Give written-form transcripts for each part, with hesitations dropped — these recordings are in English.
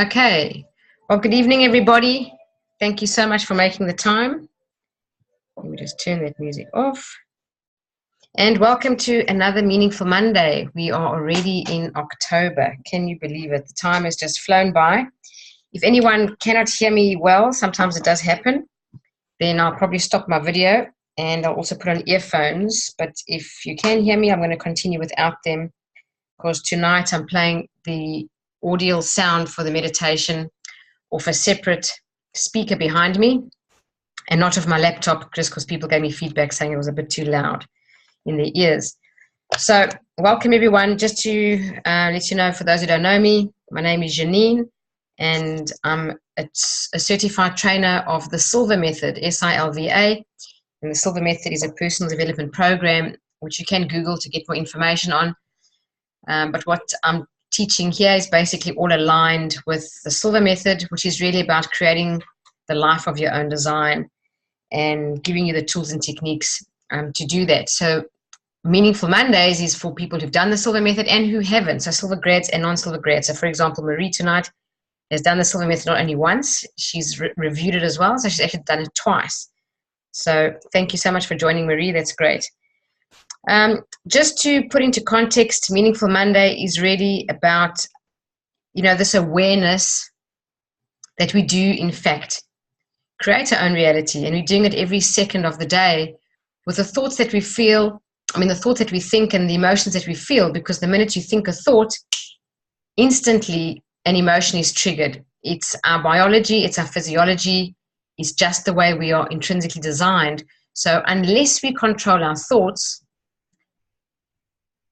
Okay. Well, good evening, everybody. Thank you so much for making the time. Let me just turn that music off. And welcome to another Meaningful Monday. We are already in October. Can you believe it? The time has just flown by. If anyone cannot hear me well, sometimes it does happen, then I'll probably stop my video and I'll also put on earphones. But if you can hear me, I'm going to continue without them because tonight I'm playing the audio sound for the meditation off a separate speaker behind me and not of my laptop, just because people gave me feedback saying it was a bit too loud in their ears. So welcome everyone. Just to let you know, for those who don't know me, my name is Jeanine and I'm a certified trainer of the Silva method, SILVA. And the Silva method is a personal development program which you can Google to get more information on. But what I'm teaching here is basically all aligned with the Silva method, which is really about creating the life of your own design and giving you the tools and techniques to do that. So Meaningful Mondays is for people who've done the Silva method and who haven't, so Silva grads and non-Silva grads. So for example, Marie tonight has done the Silva method not only once, she's reviewed it as well, so she's actually done it twice. So thank you so much for joining, Marie. That's great. Just to put into context, Meaningful Monday is really about, this awareness that we do, in fact, create our own reality, and we're doing it every second of the day with the thoughts that we feel, the thoughts that we think and the emotions that we feel, because the minute you think a thought, instantly an emotion is triggered. It's our biology, it's our physiology, it's just the way we are intrinsically designed. So unless we control our thoughts,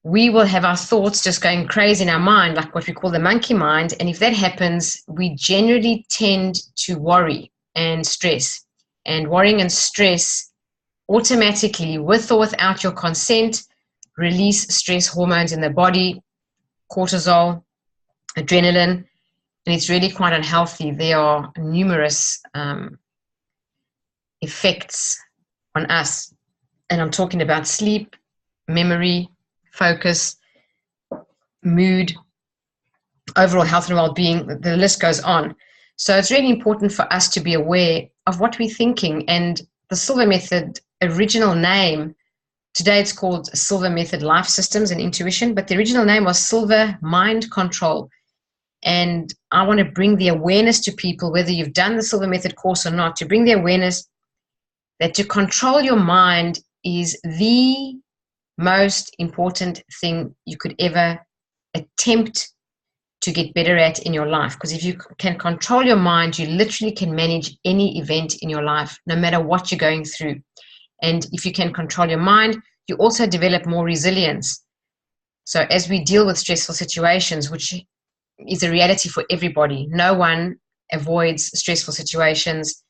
we will have our thoughts just going crazy in our mind, like what we call the monkey mind. And if that happens, we generally tend to worry and stress. And worrying and stress automatically, with or without your consent, release stress hormones in the body, cortisol, adrenaline, and it's really quite unhealthy. There are numerous effects on us. And I'm talking about sleep, memory, focus, mood, overall health and well-being, the list goes on. So it's really important for us to be aware of what we're thinking. And the Silva method original name, today it's called Silva method life systems and intuition, but the original name was Silva mind control. And I want to bring the awareness to people, whether you've done the Silva method course or not, to bring the awareness that to control your mind is the most important thing you could ever attempt to get better at in your life. Because if you can control your mind, you literally can manage any event in your life, no matter what you're going through. And if you can control your mind, you also develop more resilience. So as we deal with stressful situations, which is a reality for everybody, no one avoids stressful situations.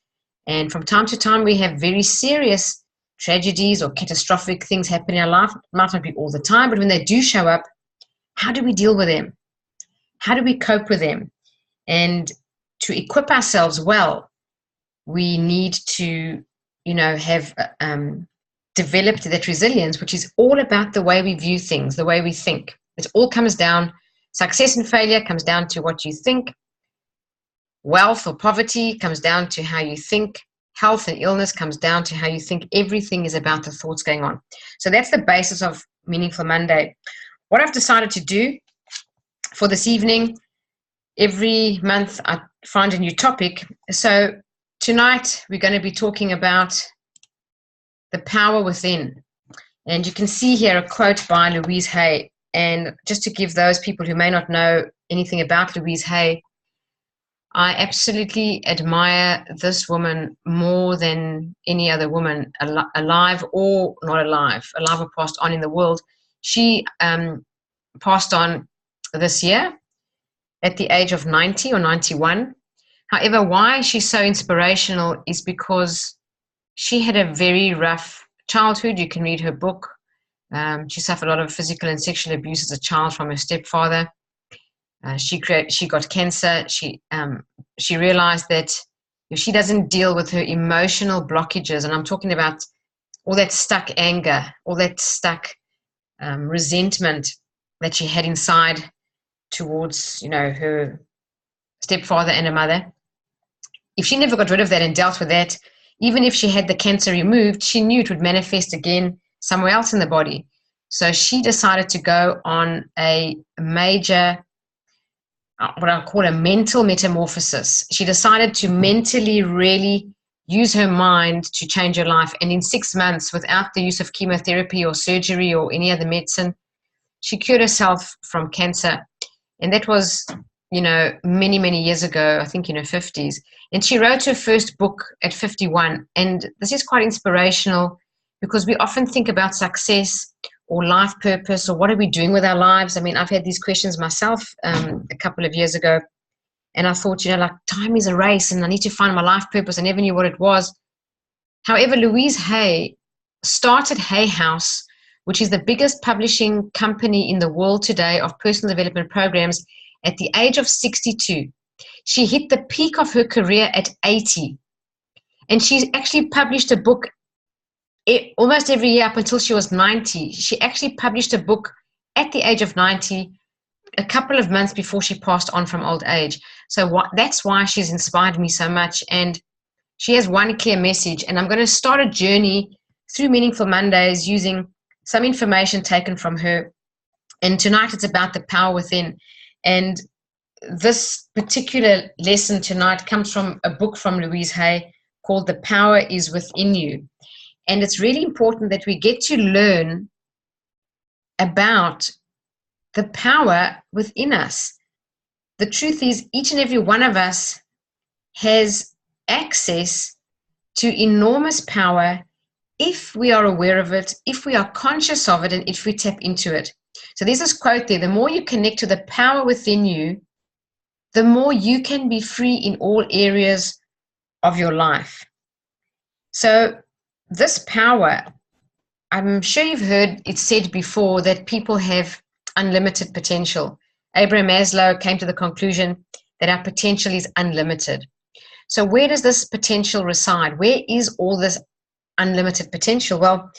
And from time to time, we have very serious tragedies or catastrophic things happen in our life. It might not be all the time, but when they do show up, how do we deal with them? How do we cope with them? And to equip ourselves well, we need to, have developed that resilience, which is all about the way we view things, the way we think. It all comes down, success and failure comes down to what you think. Wealth or poverty comes down to how you think. Health and illness comes down to how you think. Everything is about the thoughts going on. So that's the basis of Meaningful Monday. What I've decided to do for this evening, every month I find a new topic. So tonight we're going to be talking about the power within. And you can see here a quote by Louise Hay. And just to give those people who may not know anything about Louise Hay, I absolutely admire this woman more than any other woman, alive or not alive or passed on in the world. She passed on this year at the age of 90 or 91. However, why she's so inspirational is because she had a very rough childhood. You can read her book. She suffered a lot of physical and sexual abuse as a child from her stepfather. She got cancer. She realized that if she doesn't deal with her emotional blockages, and I'm talking about all that stuck anger, all that stuck resentment that she had inside towards, her stepfather and a mother. If she never got rid of that and dealt with that, even if she had the cancer removed, she knew it would manifest again somewhere else in the body. So she decided to go on a major, what I'll call a mental metamorphosis. She decided to mentally really use her mind to change her life. And in 6 months, without the use of chemotherapy or surgery or any other medicine, she cured herself from cancer. And that was, many, many years ago, I think in her 50s. And she wrote her first book at 51. And this is quite inspirational because we often think about success or life purpose or what are we doing with our lives. I mean, I've had these questions myself a couple of years ago. And I thought, time is a race and I need to find my life purpose. I never knew what it was. However, Louise Hay started Hay House, which is the biggest publishing company in the world today of personal development programs, at the age of 62. She hit the peak of her career at 80. And she actually published a book almost every year up until she was 90. She actually published a book at the age of 90, a couple of months before she passed on from old age. So that's why she's inspired me so much. And she has one clear message. And I'm going to start a journey through Meaningful Mondays using some information taken from her. And tonight it's about the power within. And this particular lesson tonight comes from a book from Louise Hay called The Power is Within You. And it's really important that we get to learn about the power within us. The truth is, each and every one of us has access to enormous power if we are aware of it, if we are conscious of it, and if we tap into it. So there's this quote there: the more you connect to the power within you, the more you can be free in all areas of your life. So this power, I'm sure you've heard it said before that people have unlimited potential. Abraham Maslow came to the conclusion that our potential is unlimited. So where does this potential reside? Where is all this unlimited potential? Well,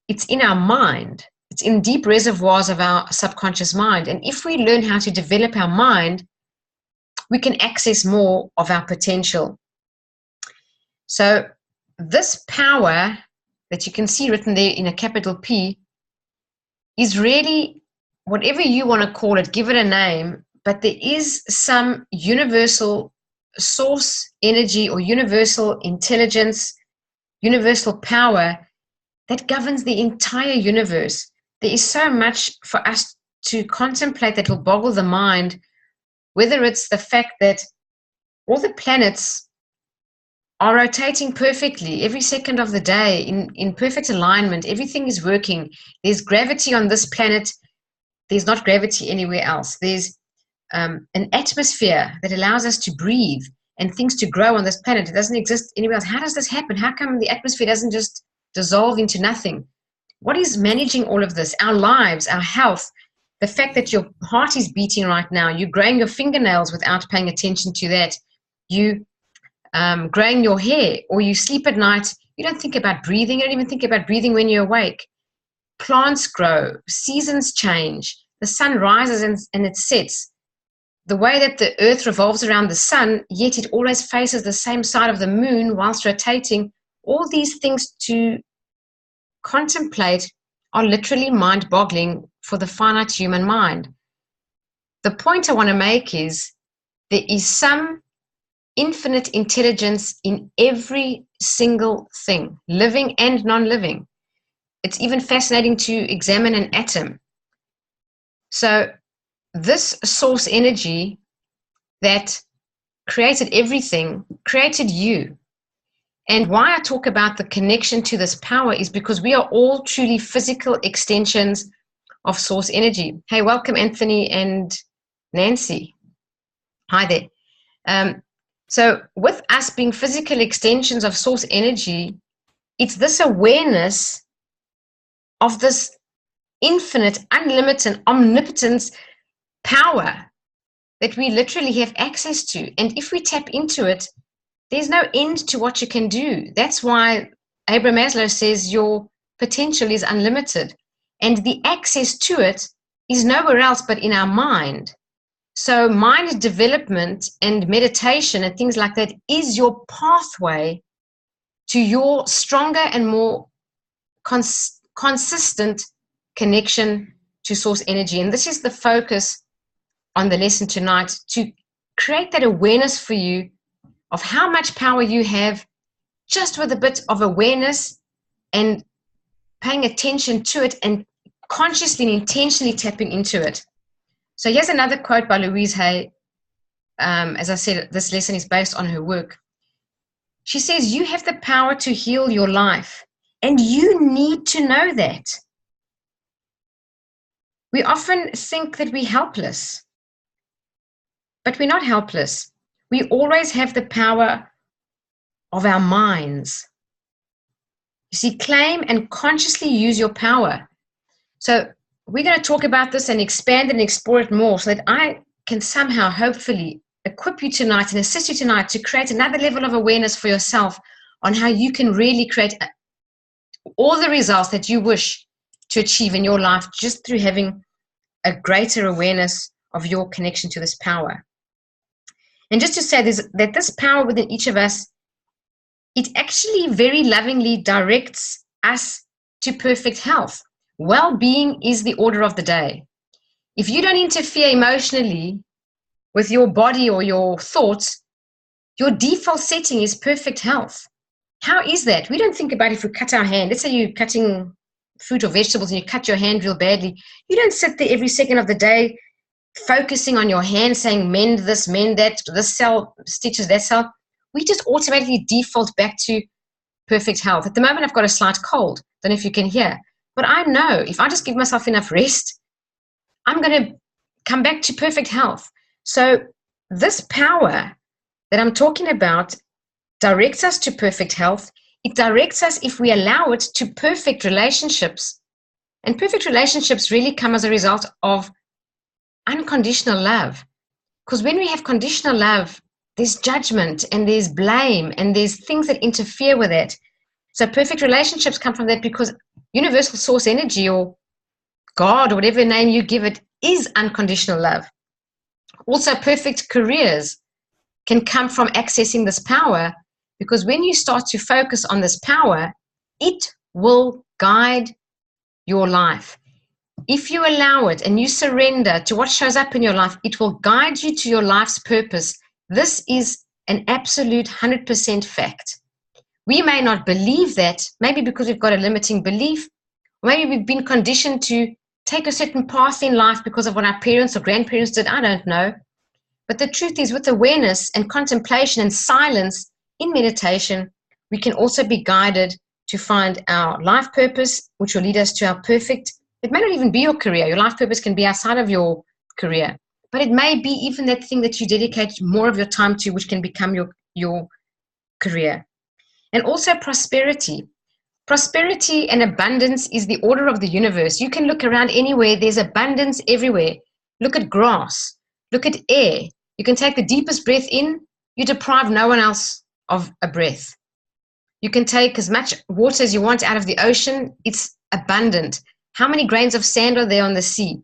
it's in our mind. It's in deep reservoirs of our subconscious mind. And if we learn how to develop our mind, we can access more of our potential. So this power that you can see written there in a capital P is really, whatever you want to call it, give it a name, but there is some universal source energy or universal intelligence, universal power that governs the entire universe. There is so much for us to contemplate that will boggle the mind, whether it's the fact that all the planets are rotating perfectly every second of the day in perfect alignment. Everything is working. There's gravity on this planet. There's not gravity anywhere else. There's an atmosphere that allows us to breathe and things to grow on this planet. It doesn't exist anywhere else. How does this happen? How come the atmosphere doesn't just dissolve into nothing? What is managing all of this? Our lives, our health, the fact that your heart is beating right now, you're growing your fingernails without paying attention to that, you growing your hair, or you sleep at night, you don't think about breathing. You don't even think about breathing when you're awake. Plants grow, seasons change, the sun rises and it sets. The way that the earth revolves around the sun, yet it always faces the same side of the moon whilst rotating. All these things to contemplate are literally mind-boggling for the finite human mind. The point I want to make is there is some infinite intelligence in every single thing, living and non-living. It's even fascinating to examine an atom. So this source energy that created everything, created you. And why I talk about the connection to this power is because we are all truly physical extensions of source energy. Hey, welcome Anthony and Nancy. Hi there. So with us being physical extensions of source energy, it's this awareness of this infinite, unlimited, omnipotent power that we literally have access to. And if we tap into it, there's no end to what you can do. That's why Abraham Maslow says your potential is unlimited. And the access to it is nowhere else but in our mind. So mind development and meditation and things like that is your pathway to your stronger and more consistent connection to source energy. And this is the focus on the lesson tonight, to create that awareness for you of how much power you have just with a bit of awareness and paying attention to it and consciously and intentionally tapping into it. So here's another quote by Louise Hay. As I said, this lesson is based on her work. She says, you have the power to heal your life, and you need to know that. We often think that we're helpless, but we're not helpless. We always have the power of our minds. You see, claim and consciously use your power. So we're going to talk about this and expand and explore it more so that I can somehow, hopefully, equip you tonight and assist you tonight to create another level of awareness for yourself on how you can really create all the results that you wish to achieve in your life just through having a greater awareness of your connection to this power. And just to say that this power within each of us, it actually very lovingly directs us to perfect health. Well-being is the order of the day. If you don't interfere emotionally with your body or your thoughts, your default setting is perfect health. How is that? We don't think about if we cut our hand. Let's say you're cutting fruit or vegetables and you cut your hand real badly. You don't sit there every second of the day focusing on your hand, saying mend this, mend that, this cell stitches that cell. We just automatically default back to perfect health. At the moment, I've got a slight cold. Don't know if you can hear. But I know if I just give myself enough rest, I'm going to come back to perfect health. So this power that I'm talking about directs us to perfect health. It directs us, if we allow it, to perfect relationships. And perfect relationships really come as a result of unconditional love. Because when we have conditional love, there's judgment and there's blame and there's things that interfere with it. So perfect relationships come from that, because universal source energy or God or whatever name you give it is unconditional love. Also, perfect careers can come from accessing this power, because when you start to focus on this power, it will guide your life. If you allow it and you surrender to what shows up in your life, it will guide you to your life's purpose. This is an absolute 100% fact. We may not believe that, maybe because we've got a limiting belief, or maybe we've been conditioned to take a certain path in life because of what our parents or grandparents did. I don't know. But the truth is, with awareness and contemplation and silence in meditation, we can also be guided to find our life purpose, which will lead us to our perfect. It may not even be your career. Your life purpose can be outside of your career. But it may be even that thing that you dedicate more of your time to, which can become your career. And also prosperity. Prosperity and abundance is the order of the universe. You can look around anywhere. There's abundance everywhere. Look at grass. Look at air. You can take the deepest breath in. You deprive no one else of a breath. You can take as much water as you want out of the ocean. It's abundant. How many grains of sand are there on the sea?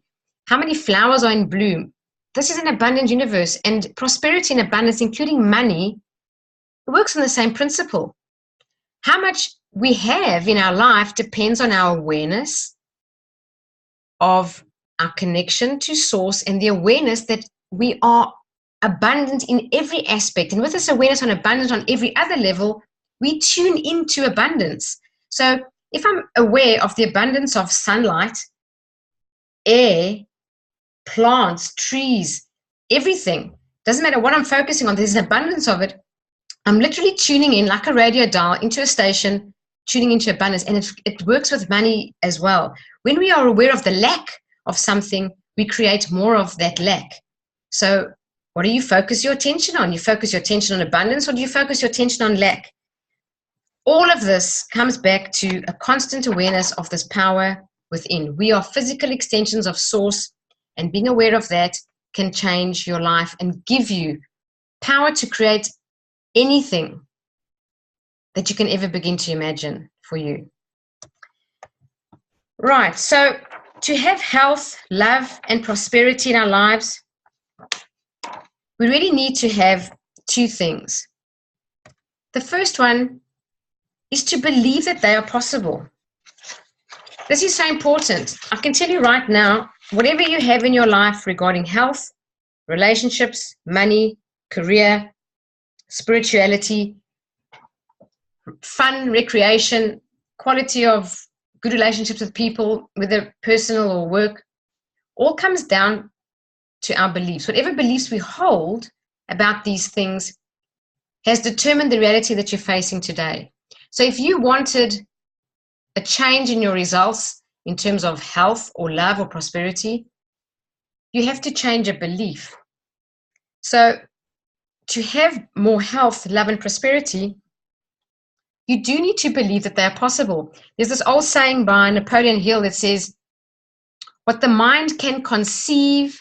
How many flowers are in bloom? This is an abundant universe. And prosperity and abundance, including money, works on the same principle. How much we have in our life depends on our awareness of our connection to source and the awareness that we are abundant in every aspect. And with this awareness on abundance on every other level, we tune into abundance. So if I'm aware of the abundance of sunlight, air, plants, trees, everything, doesn't matter what I'm focusing on, there's an abundance of it. I'm literally tuning in like a radio dial into a station, tuning into abundance. And it works with money as well. When we are aware of the lack of something, we create more of that lack. So what do you focus your attention on? You focus your attention on abundance, or do you focus your attention on lack? All of this comes back to a constant awareness of this power within. We are physical extensions of source, and being aware of that can change your life and give you power to create anything that you can ever begin to imagine for you. Right, so to have health, love, and prosperity in our lives, we really need to have two things. The first one is to believe that they are possible. This is so important. I can tell you right now, whatever you have in your life regarding health, relationships, money, career, spirituality, fun, recreation, quality of good relationships with people, whether personal or work, all comes down to our beliefs. Whatever beliefs we hold about these things has determined the reality that you're facing today. So if you wanted a change in your results in terms of health or love or prosperity, you have to change a belief. So to have more health, love, and prosperity, you do need to believe that they are possible. There's this old saying by Napoleon Hill that says, what the mind can conceive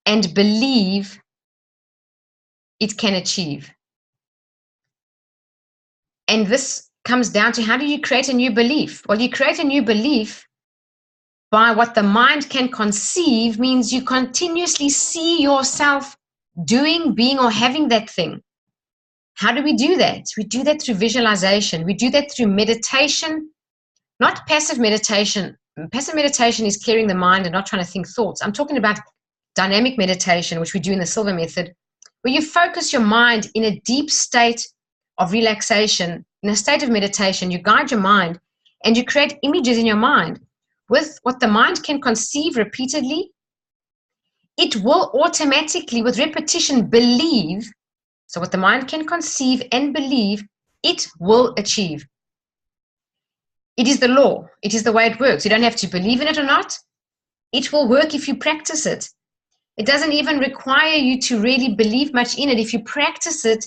and believe, it can achieve. And this comes down to, how do you create a new belief? Well, you create a new belief by what the mind can conceive, means you continuously see yourself doing, being, or having that thing. How do we do that? We do that through visualization. We do that through meditation, not passive meditation. Passive meditation is clearing the mind and not trying to think thoughts. I'm talking about dynamic meditation, which we do in the Silva method, where you focus your mind in a deep state of relaxation, in a state of meditation. You guide your mind and you create images in your mind. With what the mind can conceive repeatedly, it will automatically, with repetition, believe. So what the mind can conceive and believe, it will achieve. It is the law. It is the way it works. You don't have to believe in it or not. It will work if you practice it. It doesn't even require you to really believe much in it. If you practice it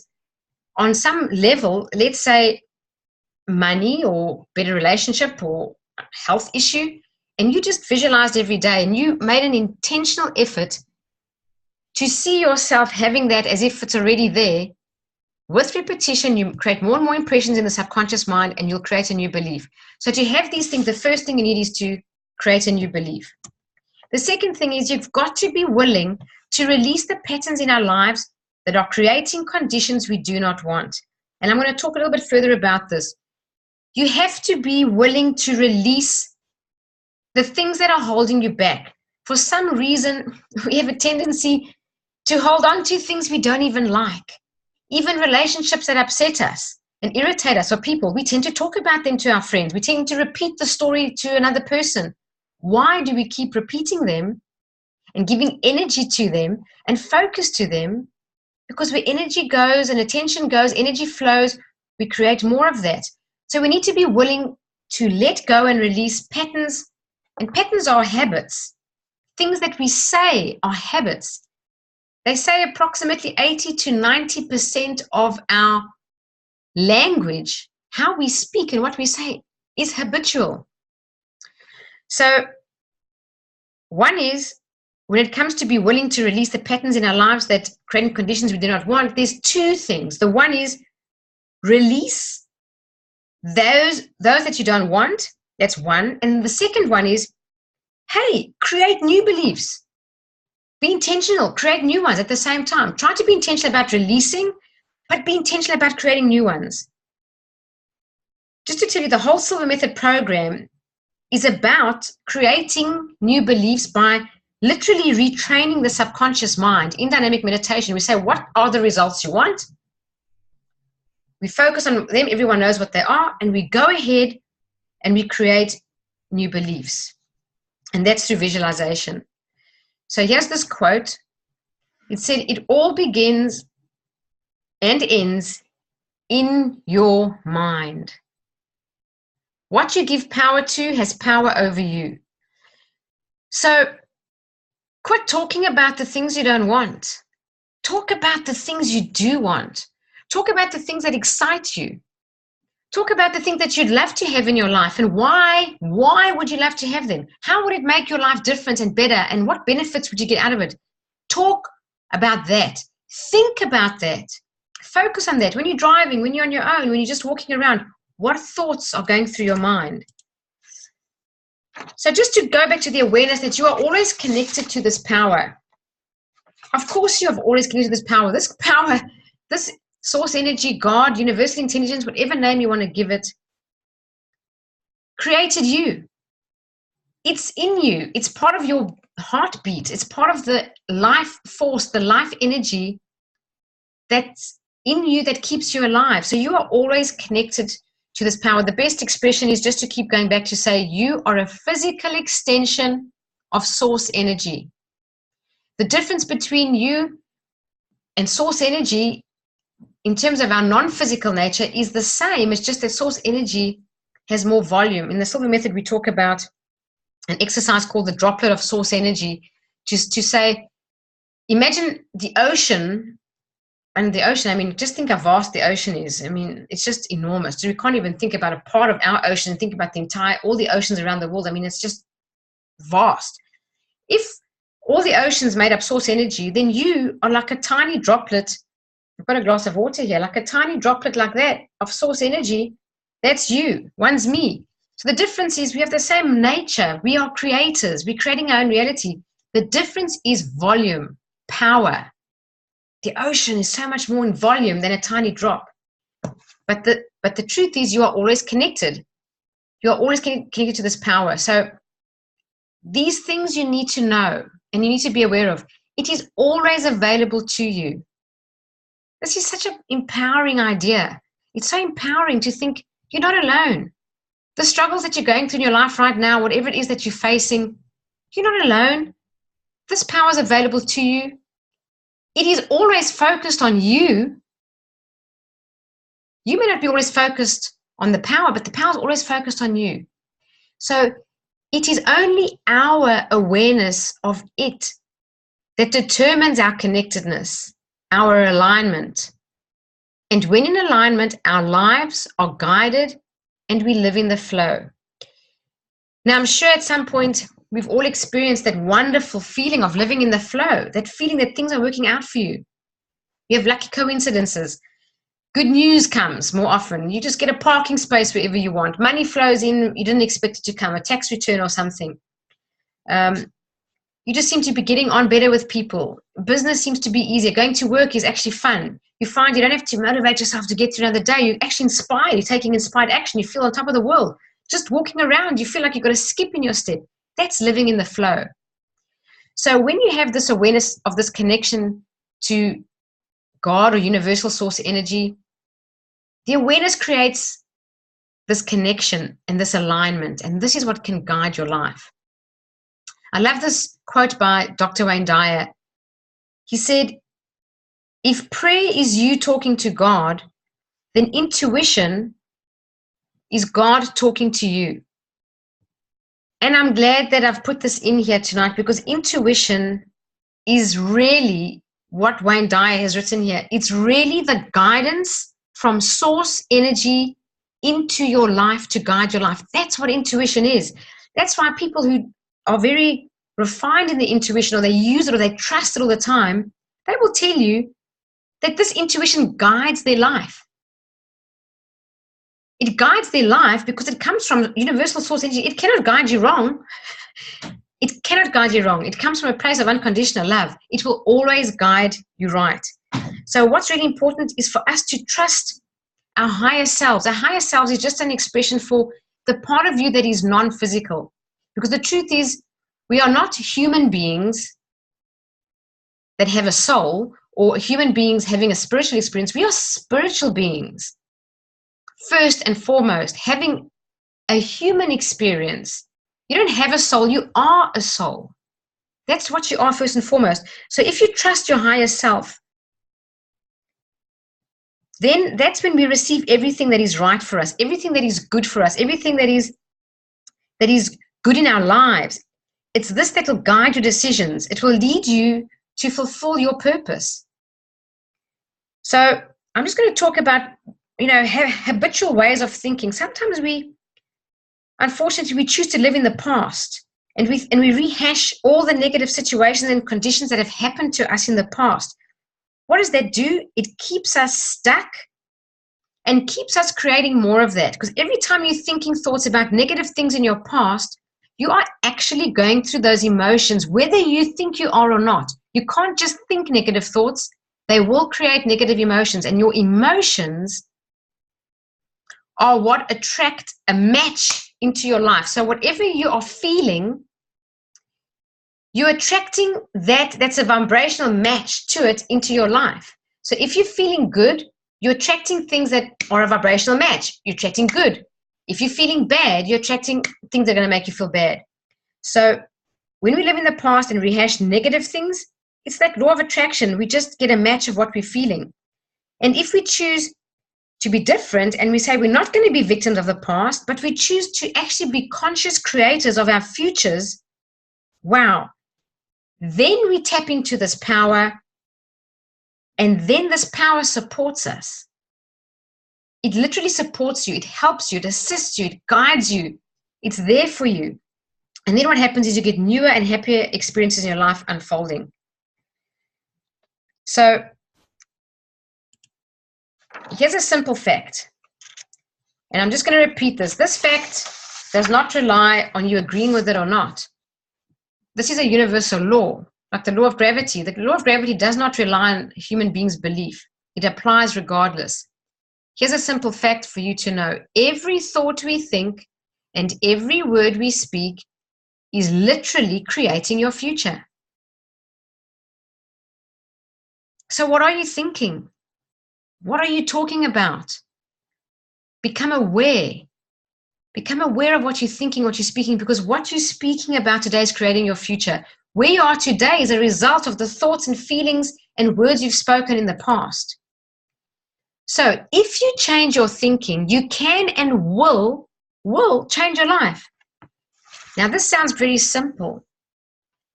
on some level, let's say money or better relationship or health issue, and you just visualized every day and you made an intentional effort to see yourself having that as if it's already there, with repetition, you create more and more impressions in the subconscious mind and you'll create a new belief. So to have these things, the first thing you need is to create a new belief. The second thing is you've got to be willing to release the patterns in our lives that are creating conditions we do not want. And I'm going to talk a little bit further about this. You have to be willing to release the things that are holding you back. For some reason, we have a tendency to hold on to things we don't even like. Even relationships that upset us and irritate us, or people, we tend to talk about them to our friends. We tend to repeat the story to another person. Why do we keep repeating them and giving energy to them and focus to them? Because where energy goes and attention goes, energy flows, we create more of that. So we need to be willing to let go and release patterns. And patterns are habits. Things that we say are habits. They say approximately 80 to 90% of our language, how we speak and what we say, is habitual. So one is, when it comes to be willing to release the patterns in our lives that create conditions we do not want, there's two things. The one is release those that you don't want. That's one. And the second one is, hey, create new beliefs. Be intentional, create new ones at the same time. Try to be intentional about releasing, but be intentional about creating new ones. Just to tell you, the whole Silva Method program is about creating new beliefs by literally retraining the subconscious mind. In dynamic meditation, we say, what are the results you want? We focus on them, everyone knows what they are, and we go ahead and we create new beliefs. And that's through visualization. So here's this quote. It said, it all begins and ends in your mind. What you give power to has power over you. So quit talking about the things you don't want. Talk about the things you do want. Talk about the things that excite you. Talk about the things that you'd love to have in your life and why would you love to have them? How would it make your life different and better, and what benefits would you get out of it? Talk about that. Think about that. Focus on that. When you're driving, when you're on your own, when you're just walking around, what thoughts are going through your mind? So just to go back to the awareness that you are always connected to this power. Of course, you have always connected to this power, this source energy, God, universal intelligence, whatever name you want to give it, created you. It's in you. It's part of your heartbeat. It's part of the life force, the life energy that's in you that keeps you alive. So you are always connected to this power. The best expression is just to keep going back to say you are a physical extension of source energy. The difference between you and source energy in terms of our non-physical nature is the same. It's just that source energy has more volume. In the Silva method, we talk about an exercise called the droplet of source energy, just to say, imagine the ocean. And the ocean, I mean, just think how vast the ocean is. I mean, it's just enormous. So we can't even think about a part of our ocean, think about all the oceans around the world. I mean, it's just vast. If all the oceans made up source energy, then you are like a tiny droplet. I've got a glass of water here, like a tiny droplet like that of source energy. That's you. One's me. So the difference is we have the same nature. We are creators. We're creating our own reality. The difference is volume, power. The ocean is so much more in volume than a tiny drop. But the truth is you are always connected. You are always connected to this power. So these things you need to know and you need to be aware of. It is always available to you. This is such an empowering idea. It's so empowering to think you're not alone. The struggles that you're going through in your life right now, whatever it is that you're facing, you're not alone. This power is available to you. It is always focused on you. You may not be always focused on the power, but the power is always focused on you. So it is only our awareness of it that determines our connectedness, our alignment. And when in alignment, our lives are guided and we live in the flow. Now, I'm sure at some point we've all experienced that wonderful feeling of living in the flow, that feeling that things are working out for you. You have lucky coincidences. Good news comes more often. You just get a parking space wherever you want. Money flows in, you didn't expect it to come, a tax return or something. You just seem to be getting on better with people. Business seems to be easier. Going to work is actually fun. You find you don't have to motivate yourself to get through another day. You're actually inspired. You're taking inspired action. You feel on top of the world. Just walking around, you feel like you've got a skip in your step. That's living in the flow. So when you have this awareness of this connection to God or universal source energy, the awareness creates this connection and this alignment, and this is what can guide your life. I love this quote by Dr. Wayne Dyer. He said, if prayer is you talking to God, then intuition is God talking to you. And I'm glad that I've put this in here tonight, because intuition is really what Wayne Dyer has written here. It's really the guidance from source energy into your life to guide your life. That's what intuition is. That's why people who are very refined in their intuition, or they use it or they trust it all the time, they will tell you that this intuition guides their life. It guides their life because it comes from universal source energy. It cannot guide you wrong. It cannot guide you wrong. It comes from a place of unconditional love. It will always guide you right. So what's really important is for us to trust our higher selves. Our higher selves is just an expression for the part of you that is non-physical. Because the truth is, we are not human beings that have a soul, or human beings having a spiritual experience. We are spiritual beings. First and foremost, having a human experience. You don't have a soul, you are a soul. That's what you are first and foremost. So if you trust your higher self, then that's when we receive everything that is right for us, everything that is good for us, everything that is good in our lives. It's this that will guide your decisions. It will lead you to fulfill your purpose. So I'm just going to talk about, habitual ways of thinking. Sometimes unfortunately, we choose to live in the past, and we rehash all the negative situations and conditions that have happened to us in the past. What does that do? It keeps us stuck and keeps us creating more of that. Because every time you're thinking thoughts about negative things in your past, you are actually going through those emotions, whether you think you are or not. You can't just think negative thoughts. They will create negative emotions, and your emotions are what attract a match into your life. So whatever you are feeling, you're attracting that's a vibrational match to it into your life. So if you're feeling good, you're attracting things that are a vibrational match. You're attracting good. If you're feeling bad, you're attracting things that are going to make you feel bad. So when we live in the past and rehash negative things, it's that law of attraction. We just get a match of what we're feeling. And if we choose to be different and we say we're not going to be victims of the past, but we choose to actually be conscious creators of our futures, wow, then we tap into this power, and then this power supports us. It literally supports you. It helps you. It assists you. It guides you. It's there for you. And then what happens is you get newer and happier experiences in your life unfolding. So here's a simple fact. And I'm just going to repeat this. This fact does not rely on you agreeing with it or not. This is a universal law, like the law of gravity. The law of gravity does not rely on human beings' belief. It applies regardless. Here's a simple fact for you to know. Every thought we think and every word we speak is literally creating your future. So what are you thinking? What are you talking about? Become aware. Become aware of what you're thinking, what you're speaking, because what you're speaking about today is creating your future. Where you are today is a result of the thoughts and feelings and words you've spoken in the past. So if you change your thinking, you can and will change your life. Now, this sounds very simple,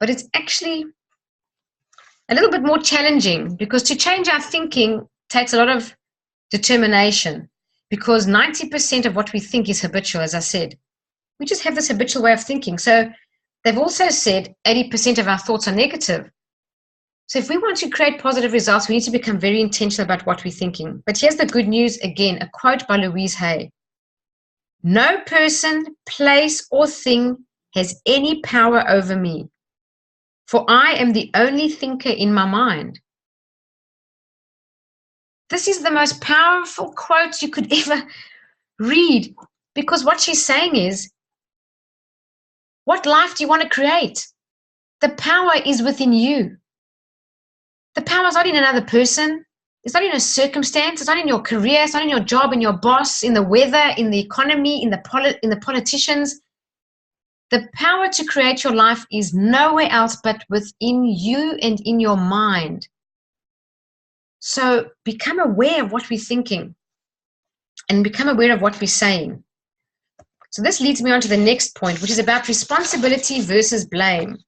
but it's actually a little bit more challenging, because to change our thinking takes a lot of determination, because 90% of what we think is habitual, as I said. We just have this habitual way of thinking. So they've also said 80% of our thoughts are negative. So if we want to create positive results, we need to become very intentional about what we're thinking. But here's the good news again, a quote by Louise Hay. No person, place, or thing has any power over me, for I am the only thinker in my mind. This is the most powerful quote you could ever read, because what she's saying is, what life do you want to create? The power is within you. The power is not in another person. It's not in a circumstance. It's not in your career. It's not in your job, in your boss, in the weather, in the economy, in the politicians. The power to create your life is nowhere else but within you and in your mind. So become aware of what we're thinking and become aware of what we're saying. So this leads me on to the next point, which is about responsibility versus blame.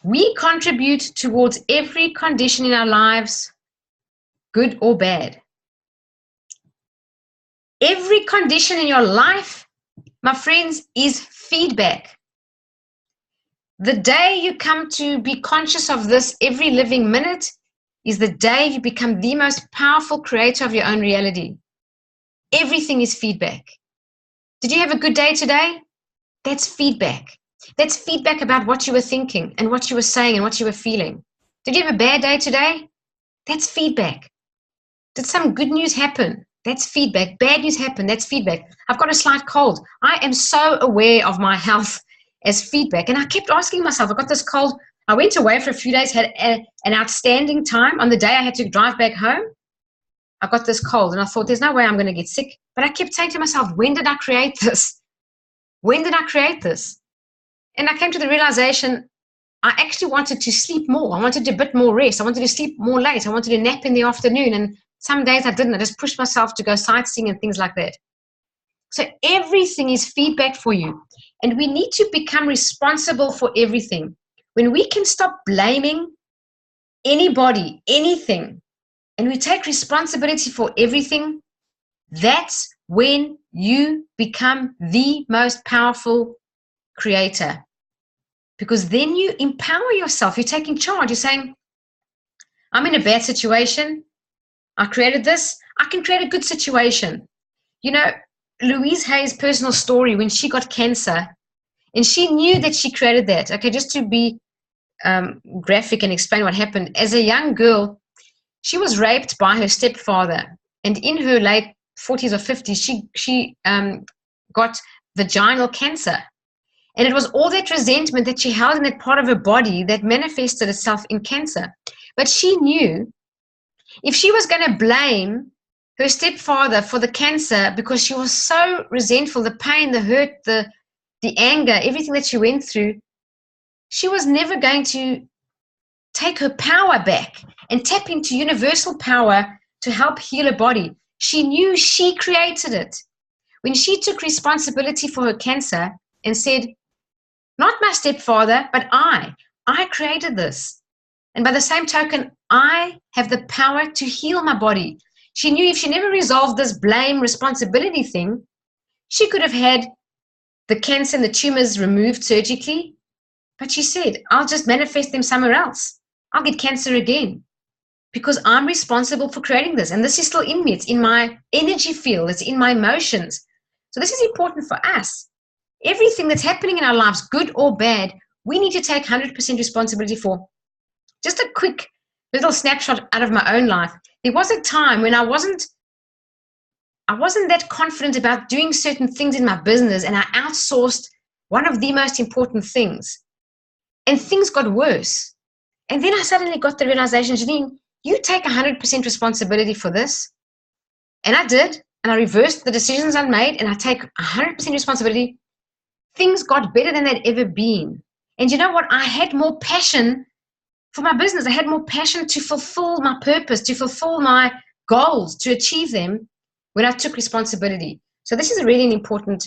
We contribute towards every condition in our lives, good or bad. Every condition in your life, my friends, is feedback. The day you come to be conscious of this every living minute is the day you become the most powerful creator of your own reality. Everything is feedback. Did you have a good day today? That's feedback. That's feedback about what you were thinking and what you were saying and what you were feeling. Did you have a bad day today? That's feedback. Did some good news happen? That's feedback. Bad news happen. That's feedback. I've got a slight cold. I am so aware of my health as feedback. And I kept asking myself, I got this cold. I went away for a few days, had an outstanding time. On the day I had to drive back home, I got this cold. And I thought, there's no way I'm going to get sick. But I kept saying to myself, when did I create this? When did I create this? And I came to the realization, I actually wanted to sleep more. I wanted a bit more rest. I wanted to sleep more late. I wanted to nap in the afternoon. And some days I didn't. I just pushed myself to go sightseeing and things like that. So everything is feedback for you. And we need to become responsible for everything. When we can stop blaming anybody, anything, and we take responsibility for everything, that's when you become the most powerful creator. Because then you empower yourself. You're taking charge. You're saying, I'm in a bad situation. I created this. I can create a good situation. You know, Louise Hay's personal story when she got cancer And she knew that she created that. Okay, just to be graphic and explain what happened. As a young girl, she was raped by her stepfather. And in her late 40s or 50s, she got vaginal cancer. And it was all that resentment that she held in that part of her body that manifested itself in cancer. But she knew if she was going to blame her stepfather for the cancer because she was so resentful, the pain, the hurt, the anger, everything that she went through, she was never going to take her power back and tap into universal power to help heal her body. She knew she created it. When she took responsibility for her cancer and said, not my stepfather, but I created this. And by the same token, I have the power to heal my body. She knew if she never resolved this blame responsibility thing, she could have had the cancer and the tumors removed surgically. But she said, I'll just manifest them somewhere else. I'll get cancer again because I'm responsible for creating this. And this is still in me. It's in my energy field. It's in my emotions. So this is important for us. Everything that's happening in our lives, good or bad, we need to take 100% responsibility for. Just a quick little snapshot out of my own life. There was a time when I wasn't that confident about doing certain things in my business, and I outsourced one of the most important things. And things got worse. And then I suddenly got the realization, Jeanine, you take 100% responsibility for this. And I did. And I reversed the decisions I made, and I take 100% responsibility. Things got better than they'd ever been. And you know what? I had more passion for my business. I had more passion to fulfill my purpose, to fulfill my goals, to achieve them when I took responsibility. So this is a really important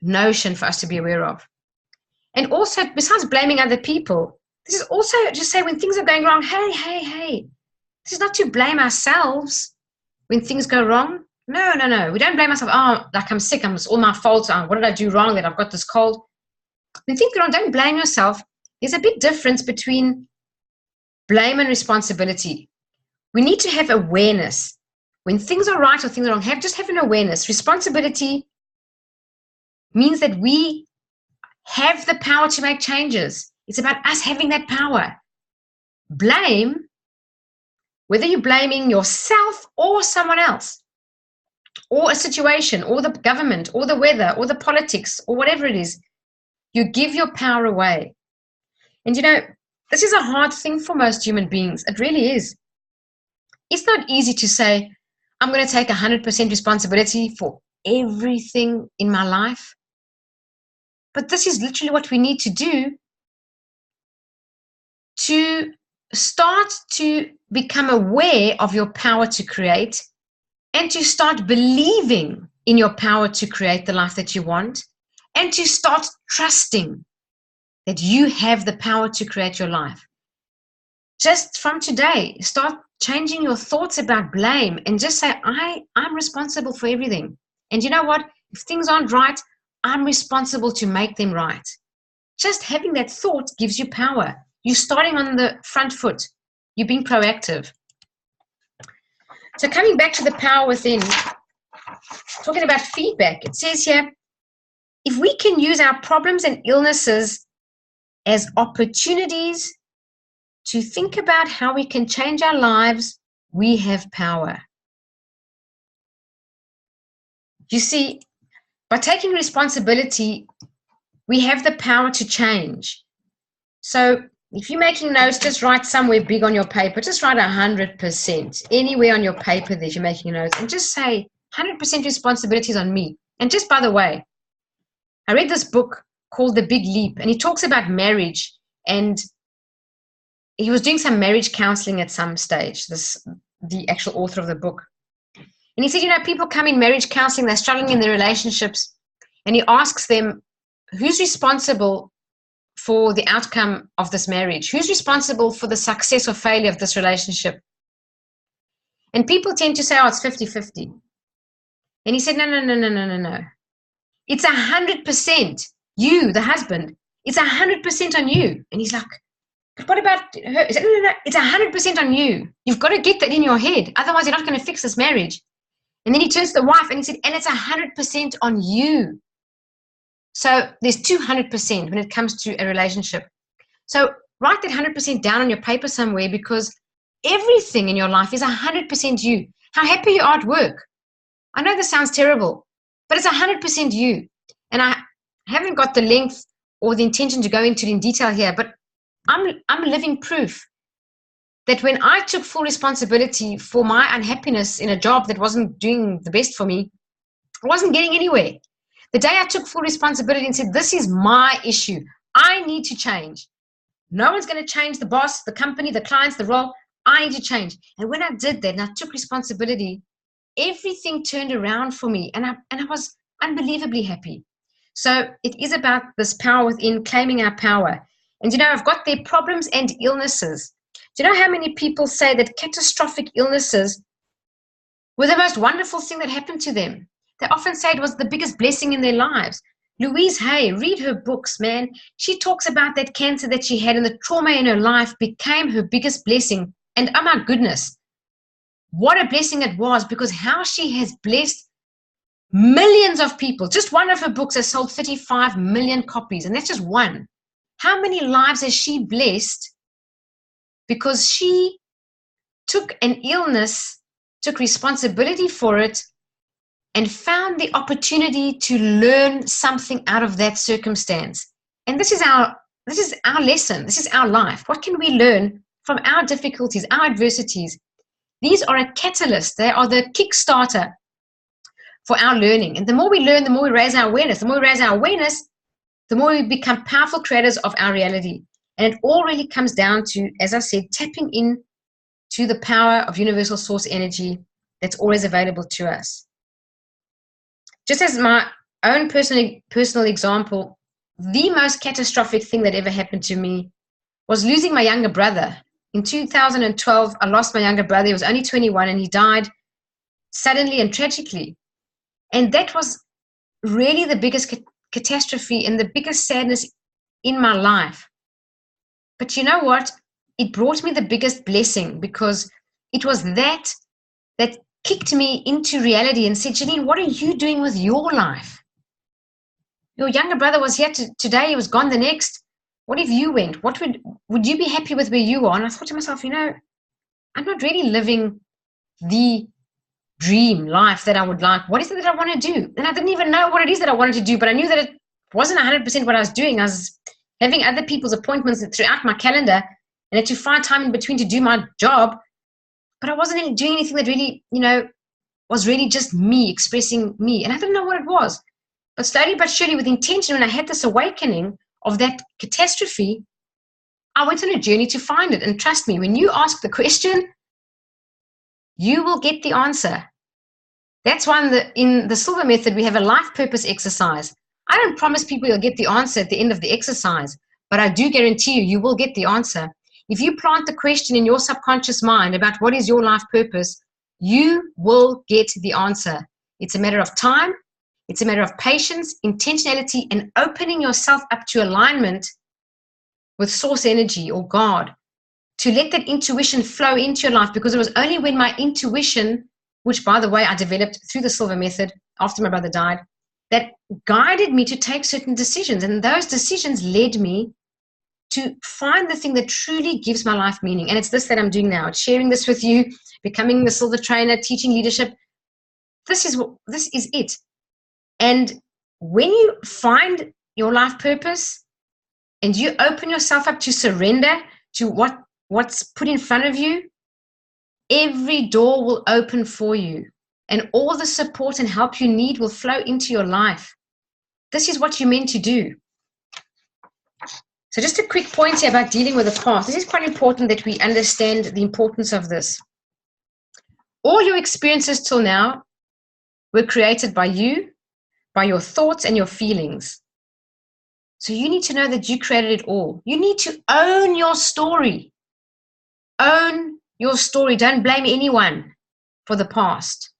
notion for us to be aware of. And also, besides blaming other people, this is also just say when things are going wrong, hey. This is not to blame ourselves when things go wrong. No. We don't blame ourselves. Oh, like I'm sick. It's all my fault. What did I do wrong that I've got this cold? When things go wrong, don't blame yourself. There's a big difference between blame and responsibility. We need to have awareness. When things are right or things are wrong, just have an awareness. Responsibility means that we have the power to make changes. It's about us having that power. Blame, whether you're blaming yourself or someone else, or a situation, or the government, or the weather, or the politics, or whatever it is, you give your power away. And you know, this is a hard thing for most human beings. It really is. It's not easy to say, I'm going to take 100% responsibility for everything in my life. But this is literally what we need to do to start to become aware of your power to create and to start believing in your power to create the life that you want and to start trusting that you have the power to create your life. Just from today, start changing your thoughts about blame and just say, I'm responsible for everything. And you know what? If things aren't right, I'm responsible to make them right. Just having that thought gives you power. You're starting on the front foot. You're being proactive. So coming back to the power within, talking about feedback, it says here, if we can use our problems and illnesses as opportunities to think about how we can change our lives, we have power. You see, by taking responsibility, we have the power to change. So if you're making notes, just write somewhere big on your paper. Just write 100%. Anywhere on your paper that you're making notes. And just say 100% responsibilities on me. And just by the way, I read this book called The Big Leap. And he talks about marriage. And he was doing some marriage counseling at some stage, the actual author of the book. And he said, you know, people come in marriage counseling, they're struggling in their relationships. And he asks them, who's responsible for the outcome of this marriage? Who's responsible for the success or failure of this relationship? And people tend to say, oh, it's 50-50. And he said, no. It's 100% you, the husband. It's 100% on you. And he's like, but what about her? He said, no, it's 100% on you. You've got to get that in your head. Otherwise, you're not going to fix this marriage. And then he turns to the wife and he said, and it's 100% on you. So there's 200% when it comes to a relationship. So write that 100% down on your paper somewhere, because everything in your life is 100% you. How happy you are at work. I know this sounds terrible, but it's 100% you. And I haven't got the length or the intention to go into it in detail here, but I'm living proof that when I took full responsibility for my unhappiness in a job that wasn't doing the best for me, I wasn't getting anywhere. The day I took full responsibility and said, this is my issue, I need to change. No one's going to change the boss, the company, the clients, the role. I need to change. And when I did that and I took responsibility, everything turned around for me, and I was unbelievably happy. So it is about this power within, claiming our power. And I've got their problems and illnesses. Do you know how many people say that catastrophic illnesses were the most wonderful thing that happened to them? They often say it was the biggest blessing in their lives. Louise Hay, read her books, man. She talks about that cancer that she had, and the trauma in her life became her biggest blessing. And oh my goodness, what a blessing it was, because how she has blessed millions of people. Just one of her books has sold 35 million copies, and that's just one. How many lives has she blessed because she took an illness, took responsibility for it, and found the opportunity to learn something out of that circumstance. And this is our lesson. This is our life. What can we learn from our difficulties, our adversities? These are a catalyst. They are the Kickstarter for our learning. And the more we learn, the more we raise our awareness. The more we raise our awareness, the more we become powerful creators of our reality. And it all really comes down to, as I said, tapping in to the power of universal source energy that's always available to us. Just as my own personal example, the most catastrophic thing that ever happened to me was losing my younger brother. In 2012, I lost my younger brother. He was only 21, and he died suddenly and tragically. And that was really the biggest catastrophe and the biggest sadness in my life. But you know what? It brought me the biggest blessing, because it was that kicked me into reality and said, Jeanine, what are you doing with your life? Your younger brother was here today, he was gone the next. What if you went? What would you be happy with where you are? And I thought to myself, I'm not really living the dream life that I would like. What is it that I want to do? And I didn't even know what it is that I wanted to do, but I knew that it wasn't 100% what I was doing. I was having other people's appointments throughout my calendar, and had to find time in between to do my job. But I wasn't really doing anything that really, was really just me, expressing me. And I didn't know what it was. But slowly but surely, with intention, when I had this awakening of that catastrophe, I went on a journey to find it. And trust me, when you ask the question, you will get the answer. That's why in the Silva method, we have a life purpose exercise. I don't promise people you'll get the answer at the end of the exercise, but I do guarantee you will get the answer. If you plant the question in your subconscious mind about what is your life purpose, you will get the answer. It's a matter of time. It's a matter of patience, intentionality, and opening yourself up to alignment with source energy or God, to let that intuition flow into your life, because it was only when my intuition, which, by the way, I developed through the Silva method after my brother died, that guided me to take certain decisions. And those decisions led me to find the thing that truly gives my life meaning. And it's this that I'm doing now. It's sharing this with you, becoming the Silva trainer, teaching leadership. This is it. And when you find your life purpose and you open yourself up to surrender to what's put in front of you, every door will open for you, and all the support and help you need will flow into your life. This is what you're meant to do. So just a quick point here about dealing with the past. This is quite important that we understand the importance of this. All your experiences till now were created by you, by your thoughts and your feelings. So you need to know that you created it all. You need to own your story. Own your story. Don't blame anyone for the past.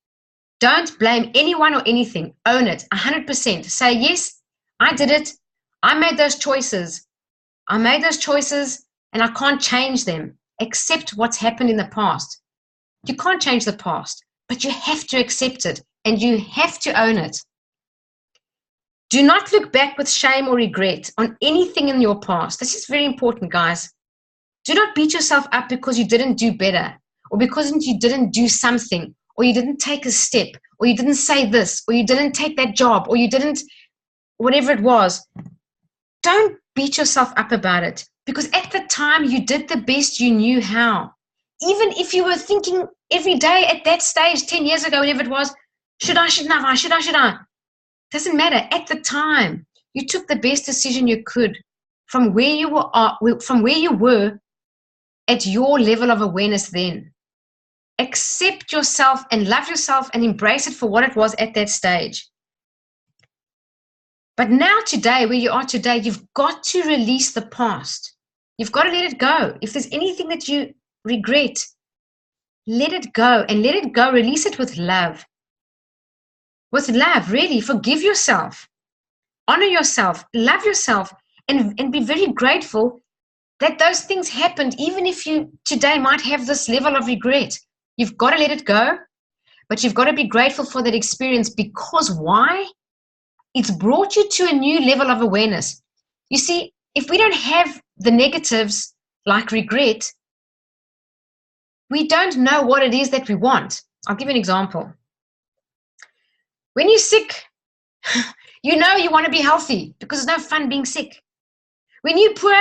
Don't blame anyone or anything. Own it 100%. Say, yes, I did it. I made those choices. I made those choices and I can't change them. Accept what's happened in the past. You can't change the past, but you have to accept it and you have to own it. Do not look back with shame or regret on anything in your past. This is very important, guys. Do not beat yourself up because you didn't do better, or because you didn't do something, or you didn't take a step, or you didn't say this, or you didn't take that job, or you didn't, whatever it was. Don't beat yourself up about it, because at the time you did the best you knew how. Even if you were thinking every day at that stage, 10 years ago, whenever it was, should I? Doesn't matter. At the time, you took the best decision you could from where you were at your level of awareness then. Accept yourself and love yourself and embrace it for what it was at that stage. But now today, where you are today, you've got to release the past. You've got to let it go. If there's anything that you regret, let it go, and let it go. Release it with love. With love, really. Forgive yourself. Honor yourself. Love yourself. And be very grateful that those things happened, even if you today might have this level of regret. You've got to let it go, but you've got to be grateful for that experience, because why? It's brought you to a new level of awareness. You see, if we don't have the negatives like regret, we don't know what it is that we want. I'll give you an example. When you're sick, you know you want to be healthy because there's no fun being sick. When you're poor,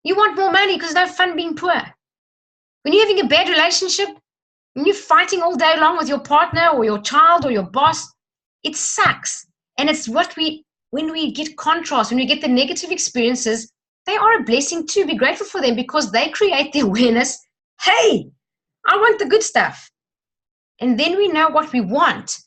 you want more money because there's no fun being poor. When you're having a bad relationship, when you're fighting all day long with your partner or your child or your boss, it sucks. And it's when we get contrast, when we get the negative experiences, they are a blessing too. Be grateful for them, because they create the awareness, hey, I want the good stuff. And then we know what we want.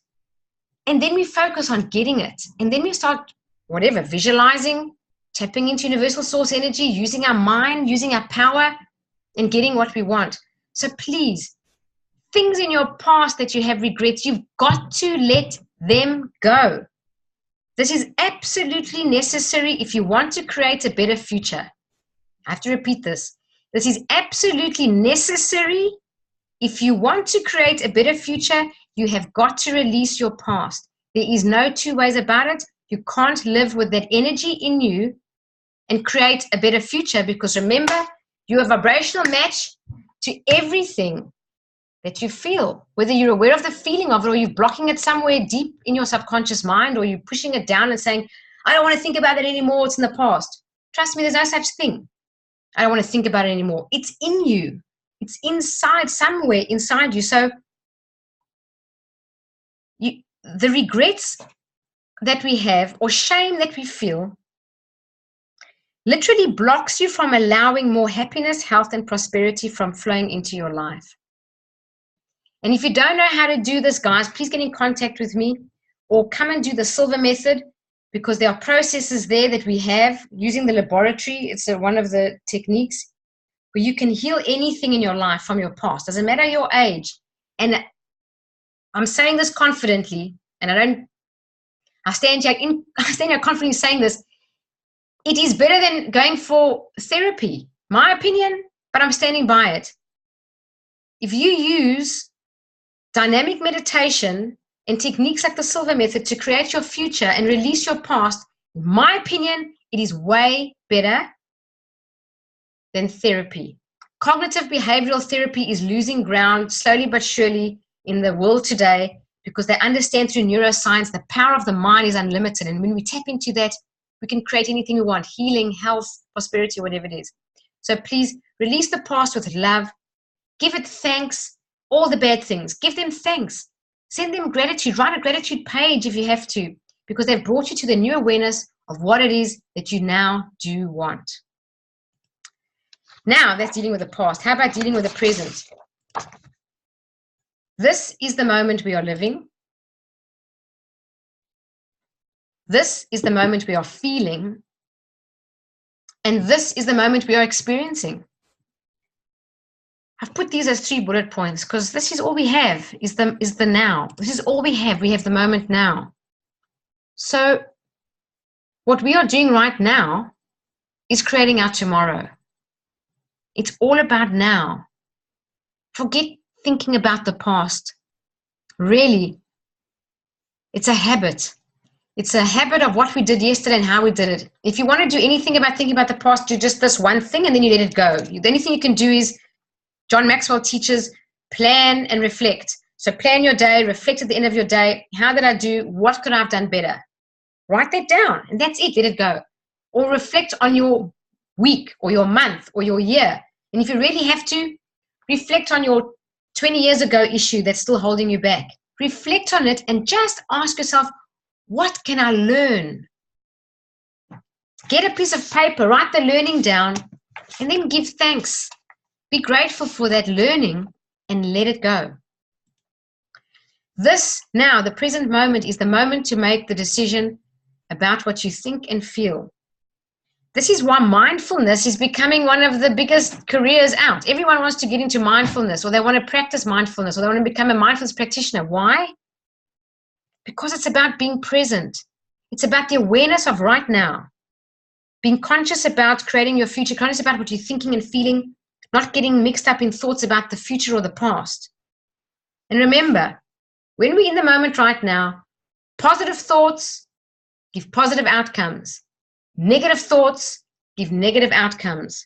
And then we focus on getting it. And then we start, visualizing, tapping into universal source energy, using our mind, using our power, and getting what we want. So please, things in your past that you have regrets, you've got to let them go. This is absolutely necessary if you want to create a better future. I have to repeat this. This is absolutely necessary. If you want to create a better future, you have got to release your past. There is no two ways about it. You can't live with that energy in you and create a better future, because remember, you're a vibrational match to everything that you feel, whether you're aware of the feeling of it or you're blocking it somewhere deep in your subconscious mind, or you're pushing it down and saying, I don't want to think about it anymore, it's in the past. Trust me, there's no such thing. I don't want to think about it anymore. It's in you. It's inside, somewhere inside you. So the regrets that we have or shame that we feel literally blocks you from allowing more happiness, health, and prosperity from flowing into your life. And if you don't know how to do this, guys, please get in contact with me or come and do the Silva method, because there are processes there that we have using the laboratory. It's one of the techniques where you can heal anything in your life from your past. Doesn't matter your age. And I'm saying this confidently, and I stand here confidently saying this. It is better than going for therapy, my opinion, but I'm standing by it. If you use dynamic meditation and techniques like the Silva method to create your future and release your past, in my opinion, it is way better than therapy. Cognitive behavioral therapy is losing ground slowly but surely in the world today, because they understand through neuroscience the power of the mind is unlimited. And when we tap into that, we can create anything we want: healing, health, prosperity, whatever it is. So please release the past with love. Give it thanks. All the bad things, give them thanks. Send them gratitude. Write a gratitude page if you have to, because they've brought you to the new awareness of what it is that you now do want. Now that's dealing with the past. How about dealing with the present? This is the moment we are living. This is the moment we are feeling. And this is the moment we are experiencing. I've put these as 3 bullet points because this is all we have, is the now. This is all we have. We have the moment now. So what we are doing right now is creating our tomorrow. It's all about now. Forget thinking about the past. Really, it's a habit. It's a habit of what we did yesterday and how we did it. If you want to do anything about thinking about the past, do just this one thing and then you let it go. The only thing you can do is, John Maxwell teaches, plan and reflect. So plan your day, reflect at the end of your day. How did I do? What could I have done better? Write that down and that's it. Let it go. Or reflect on your week or your month or your year. And if you really have to, reflect on your 20 years ago issue that's still holding you back. Reflect on it and just ask yourself, what can I learn? Get a piece of paper, write the learning down, and then give thanks. Be grateful for that learning and let it go. This now, the present moment, is the moment to make the decision about what you think and feel. This is why mindfulness is becoming one of the biggest careers out. Everyone wants to get into mindfulness, or they want to practice mindfulness, or they want to become a mindfulness practitioner. Why? Because it's about being present. It's about the awareness of right now. Being conscious about creating your future, conscious about what you're thinking and feeling, not getting mixed up in thoughts about the future or the past. And remember, when we're in the moment right now, positive thoughts give positive outcomes. Negative thoughts give negative outcomes.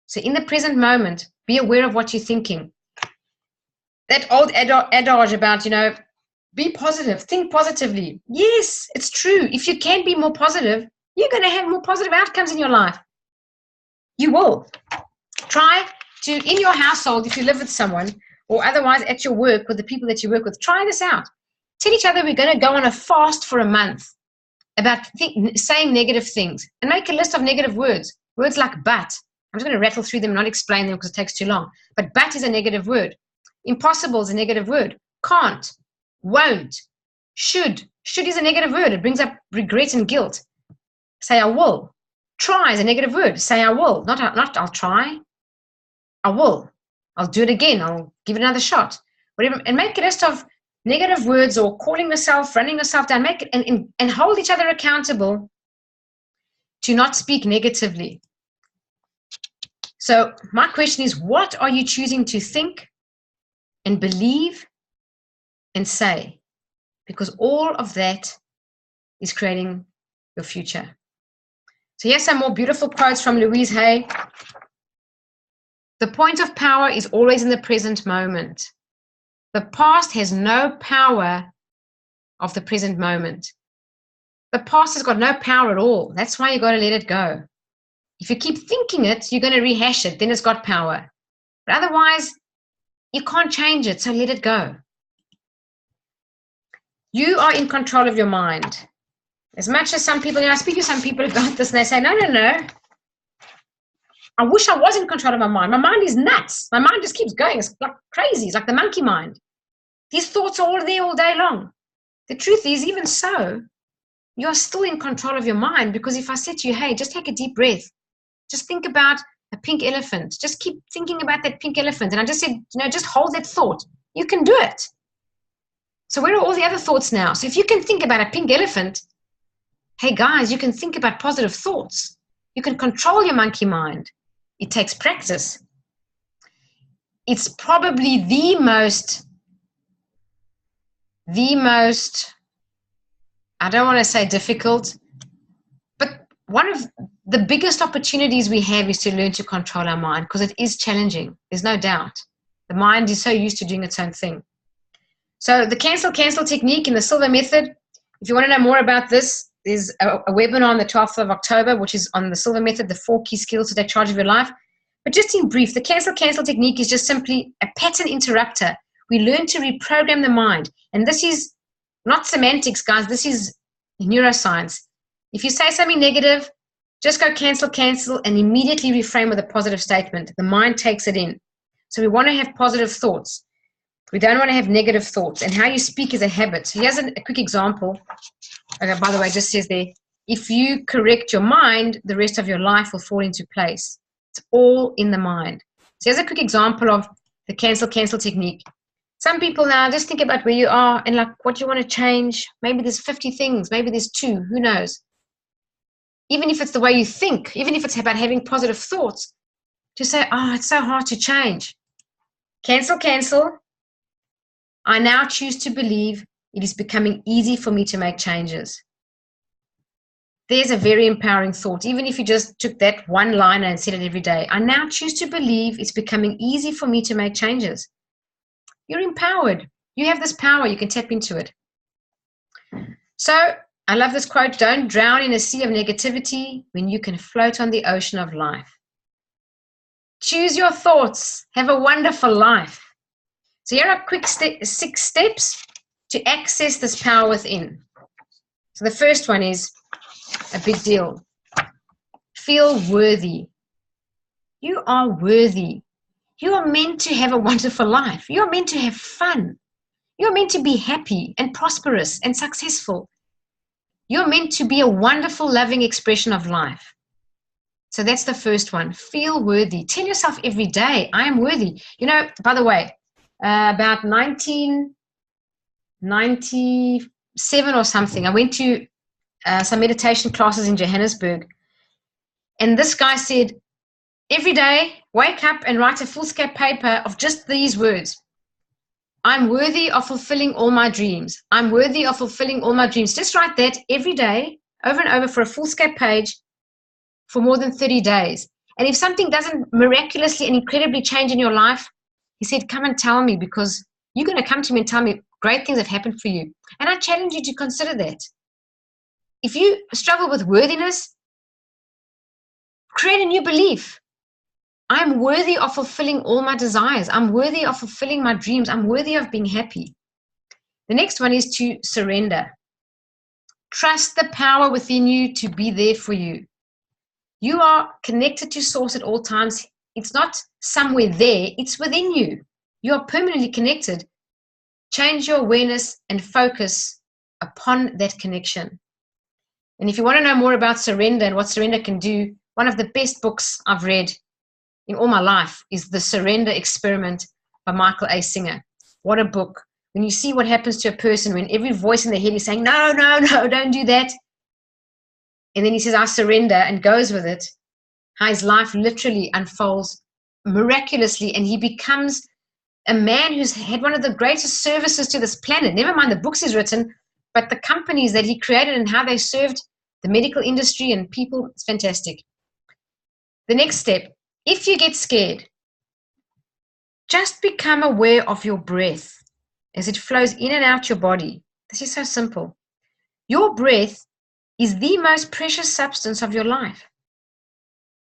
So in the present moment, be aware of what you're thinking. That old adage about, be positive, think positively. Yes, it's true. If you can be more positive, you're going to have more positive outcomes in your life. You will. Try to, in your household, if you live with someone, or otherwise at your work with the people that you work with, try this out. Tell each other we're going to go on a fast for a month about saying negative things, and make a list of negative words. Words like but. I'm just going to rattle through them and not explain them because it takes too long. But is a negative word. Impossible is a negative word. Can't. Won't. Should. Should is a negative word. It brings up regret and guilt. Say I will. Try is a negative word. Say I will. Not I'll try. I will. I'll do it again. I'll give it another shot. Whatever. And make a list of negative words, or calling yourself, running yourself down. Make it and hold each other accountable to not speak negatively. So my question is, what are you choosing to think and believe and say? Because all of that is creating your future. So here's some more beautiful quotes from Louise Hay. The point of power is always in the present moment. The past has no power of the present moment. The past has got no power at all. That's why you got to let it go. If you keep thinking it, you're going to rehash it. Then it's got power. But otherwise, you can't change it. So let it go. You are in control of your mind. As much as some people, I speak to some people about this and they say, no. I wish I was in control of my mind. My mind is nuts. My mind just keeps going. It's like crazy. It's like the monkey mind. These thoughts are all there all day long. The truth is, even so, you're still in control of your mind, because if I said to you, hey, just take a deep breath. Just think about a pink elephant. Just keep thinking about that pink elephant. And I just said, just hold that thought. You can do it. So where are all the other thoughts now? So if you can think about a pink elephant, hey guys, you can think about positive thoughts. You can control your monkey mind. It takes practice. It's probably the most, I don't want to say difficult, but one of the biggest opportunities we have is to learn to control our mind, because it is challenging. There's no doubt. The mind is so used to doing its own thing. So the cancel technique in the Silva method, if you want to know more about this, there's a webinar on the 12th of October, which is on the Silva method, the 4 key skills to take charge of your life. But just in brief, the cancel technique is just simply a pattern interrupter. We learn to reprogram the mind. And this is not semantics, guys. This is neuroscience. If you say something negative, just go cancel, and immediately reframe with a positive statement. The mind takes it in. So we want to have positive thoughts. We don't want to have negative thoughts. And how you speak is a habit. So here's a quick example. Okay, by the way, it just says there, if you correct your mind, the rest of your life will fall into place. It's all in the mind. So here's a quick example of the cancel technique. Some people now just think about where you are and like what you want to change. Maybe there's 50 things. Maybe there's 2. Who knows? Even if it's the way you think, even if it's about having positive thoughts, just say, oh, it's so hard to change. Cancel. I now choose to believe it is becoming easy for me to make changes. There's a very empowering thought. Even if you just took that one liner and said it every day, I now choose to believe it's becoming easy for me to make changes. You're empowered. You have this power. You can tap into it. So I love this quote, don't drown in a sea of negativity when you can float on the ocean of life. Choose your thoughts. Have a wonderful life. So here are quick 6 steps to access this power within. So the first one is a big deal. Feel worthy. You are worthy. You are meant to have a wonderful life. You are meant to have fun. You are meant to be happy and prosperous and successful. You're meant to be a wonderful, loving expression of life. So that's the first one. Feel worthy. Tell yourself every day, I am worthy. You know, by the way, about 1997 or something, I went to some meditation classes in Johannesburg. And this guy said, every day, wake up and write a foolscap paper of just these words. I'm worthy of fulfilling all my dreams. I'm worthy of fulfilling all my dreams. Just write that every day, over and over for a foolscap page for more than 30 days. And if something doesn't miraculously and incredibly change in your life, he said, come and tell me, because you're going to come to me and tell me great things have happened for you. And I challenge you to consider that. If you struggle with worthiness, create a new belief. I'm worthy of fulfilling all my desires. I'm worthy of fulfilling my dreams. I'm worthy of being happy. The next one is to surrender. Trust the power within you to be there for you. You are connected to Source at all times. It's not somewhere there. It's within you. You are permanently connected. Change your awareness and focus upon that connection. And if you want to know more about surrender and what surrender can do, one of the best books I've read in all my life is The Surrender Experiment by Michael A. Singer. What a book. When you see what happens to a person when every voice in their head is saying, no, no, no, don't do that. And then he says, I surrender, and goes with it, how his life literally unfolds miraculously, and he becomes a man who's had one of the greatest services to this planet. Never mind the books he's written, but the companies that he created and how they served the medical industry and people. It's fantastic. The next step, if you get scared, just become aware of your breath as it flows in and out your body. This is so simple. Your breath is the most precious substance of your life.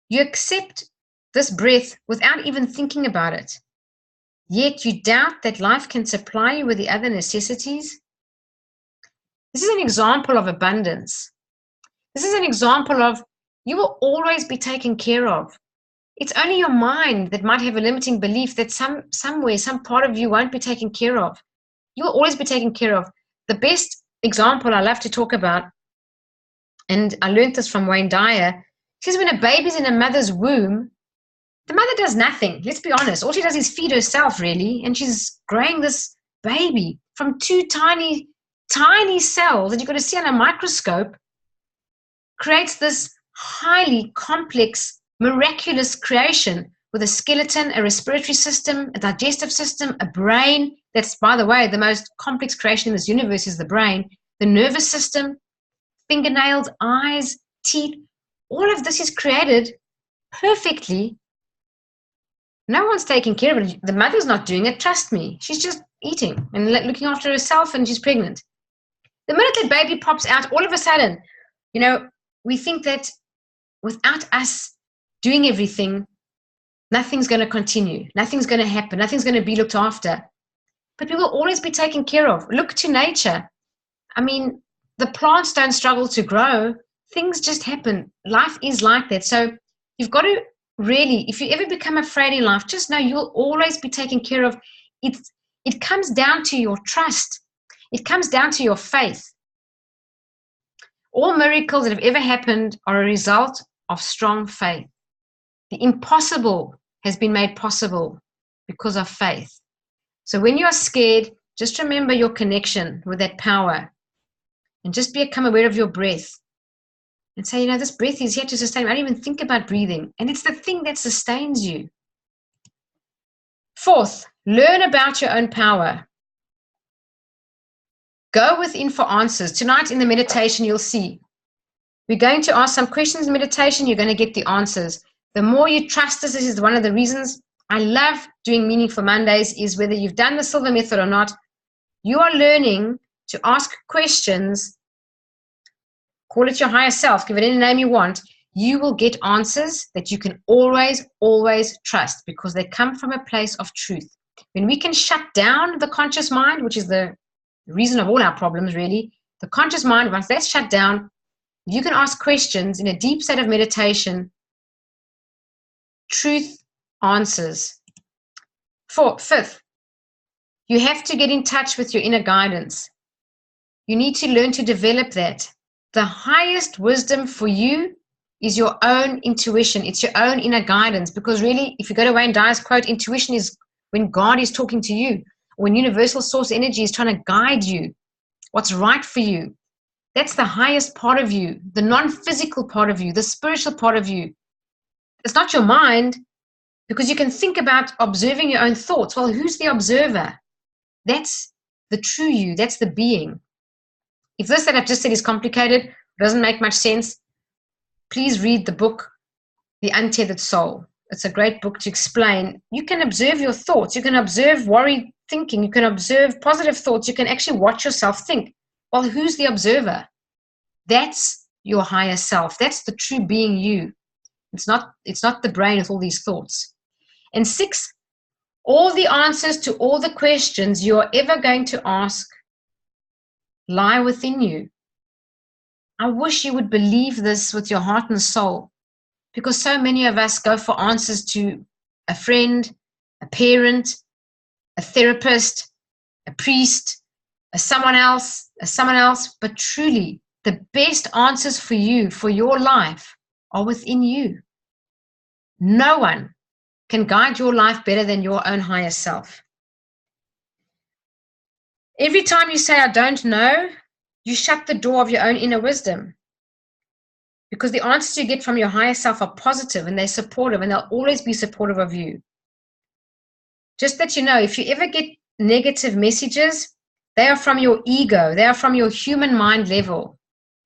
You accept this breath without even thinking about it. Yet you doubt that life can supply you with the other necessities. This is an example of abundance. This is an example of you will always be taken care of. It's only your mind that might have a limiting belief that somewhere, some part of you won't be taken care of. You will always be taken care of. The best example I love to talk about, and I learned this from Wayne Dyer, he says when a baby's in a mother's womb, the mother does nothing. Let's be honest. All she does is feed herself, really, and she's growing this baby from 2 tiny, tiny cells that you've got to see on a microscope, creates this highly complex, miraculous creation with a skeleton, a respiratory system, a digestive system, a brain. That's, by the way, the most complex creation in this universe is the brain, the nervous system, fingernails, eyes, teeth. All of this is created perfectly. No one's taking care of it. The mother's not doing it, trust me. She's just eating and looking after herself, and she's pregnant. The minute that baby pops out, all of a sudden, we think that without us doing everything, nothing's going to continue, nothing's going to happen, nothing's going to be looked after. But we will always be taken care of. Look to nature. I mean, the plants don't struggle to grow. Things just happen. Life is like that. So you've got to really, if you ever become afraid in life, just know you will always be taken care of. It comes down to your trust. It comes down to your faith. All miracles that have ever happened are a result of strong faith. The impossible has been made possible because of faith. So when you are scared, just remember your connection with that power and just become aware of your breath and say, this breath is here to sustain me. I don't even think about breathing. And it's the thing that sustains you. Fourth, learn about your own power. Go within for answers. Tonight in the meditation, you'll see We're going to ask some questions in meditation. You're going to get the answers. The more you trust this is one of the reasons I love doing Meaningful Mondays, is whether you've done the Silva method or not, you are learning to ask questions. Call it your higher self, give it any name you want. You will get answers that you can always, always trust, because they come from a place of truth. When we can shut down the conscious mind, which is the reason of all our problems really, the conscious mind, once that's shut down, you can ask questions in a deep state of meditation. Truth answers. Fifth, you have to get in touch with your inner guidance. You need to learn to develop that. The highest wisdom for you is your own intuition. It's your own inner guidance, because really, if you go to Wayne Dyer's quote, intuition is when God is talking to you, when universal source energy is trying to guide you, what's right for you. That's the highest part of you, the non-physical part of you, the spiritual part of you. It's not your mind, because you can think about observing your own thoughts. Well, who's the observer? That's the true you. That's the being. If this that I've just said is complicated, doesn't make much sense, please read the book, The Untethered Soul. It's a great book to explain. You can observe your thoughts. You can observe worried thinking. You can observe positive thoughts. You can actually watch yourself think. Well, who's the observer? That's your higher self. That's the true being you. It's not the brain with all these thoughts. And 6, all the answers to all the questions you're ever going to ask lie within you. I wish you would believe this with your heart and soul, because so many of us go for answers to a friend, a parent, a therapist, a priest, someone else, but truly the best answers for you, for your life, are within you. No one can guide your life better than your own higher self. Every time you say, I don't know, you shut the door of your own inner wisdom, because the answers you get from your higher self are positive and they're supportive, and they'll always be supportive of you. Just that you know, if you ever get negative messages, they are from your ego. They are from your human mind level.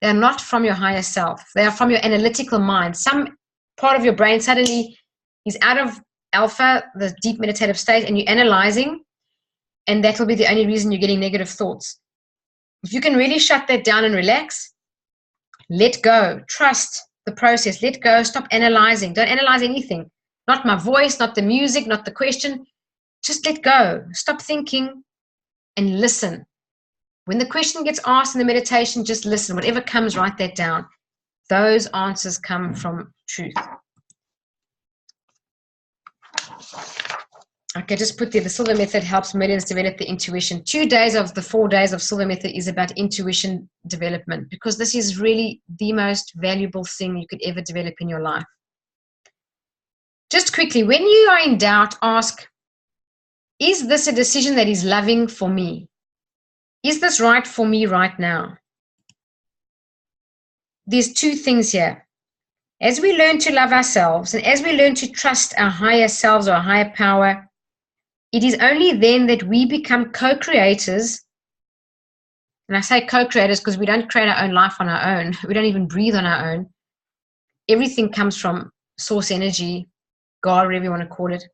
They are not from your higher self. They are from your analytical mind. Some part of your brain suddenly is out of alpha, the deep meditative state, and you're analyzing, and that will be the only reason you're getting negative thoughts. If you can really shut that down and relax, let go, trust the process, let go, stop analyzing. Don't analyze anything. Not my voice, not the music, not the question. Just let go. Stop thinking and listen. When the question gets asked in the meditation, just listen. Whatever comes, write that down. Those answers come from truth. Okay, just put there, the Silva method helps millions develop the intuition. 2 days of the 4 days of Silva method is about intuition development, because this is really the most valuable thing you could ever develop in your life. Just quickly, when you are in doubt, ask, is this a decision that is loving for me? Is this right for me right now? There's 2 things here. As we learn to love ourselves, and as we learn to trust our higher selves or our higher power, it is only then that we become co-creators. And I say co-creators because we don't create our own life on our own. We don't even breathe on our own. Everything comes from source energy, God, whatever you want to call it.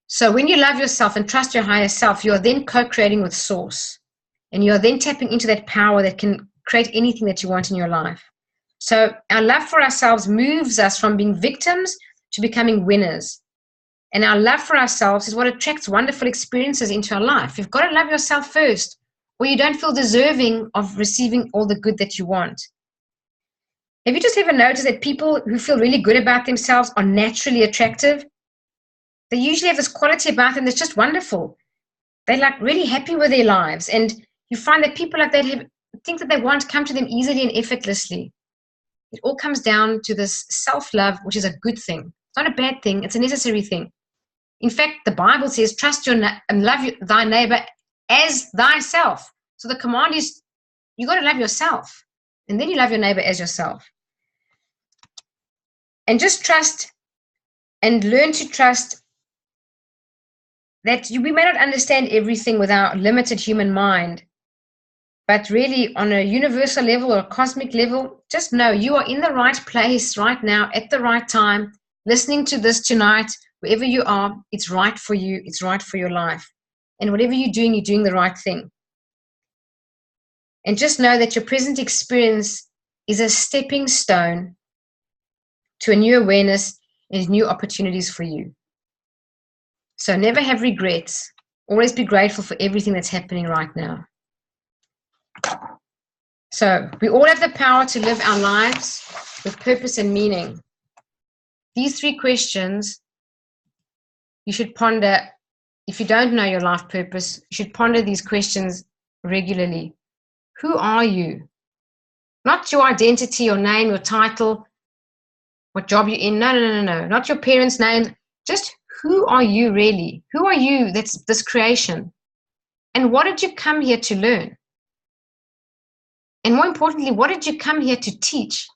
So when you love yourself and trust your higher self, you are then co-creating with source. And you are then tapping into that power that can create anything that you want in your life. So our love for ourselves moves us from being victims to becoming winners. And our love for ourselves is what attracts wonderful experiences into our life. You've got to love yourself first, or you don't feel deserving of receiving all the good that you want. Have you just ever noticed that people who feel really good about themselves are naturally attractive? They usually have this quality about them that's just wonderful. They're like really happy with their lives. And you find that people like that have things that they want come to them easily and effortlessly. It all comes down to this self-love, which is a good thing. It's not a bad thing. It's a necessary thing. In fact, the Bible says, trust and love thy neighbor as thyself. So the command is, you got to love yourself. And then you love your neighbor as yourself. And just trust and learn to trust that we may not understand everything with our limited human mind, But really, on a universal level or a cosmic level, just know you are in the right place right now at the right time, listening to this tonight, wherever you are, it's right for you, it's right for your life. And whatever you're doing the right thing. And just know that your present experience is a stepping stone to a new awareness and new opportunities for you. So never have regrets. Always be grateful for everything that's happening right now. So we all have the power to live our lives with purpose and meaning. These 3 questions you should ponder. If you don't know your life purpose, you should ponder these questions regularly. Who are you? Not your identity, your name, your title, what job you're in. No. Not your parents' name. Just who are you really? Who are you? That's this creation. And what did you come here to learn? And more importantly, what did you come here to teach?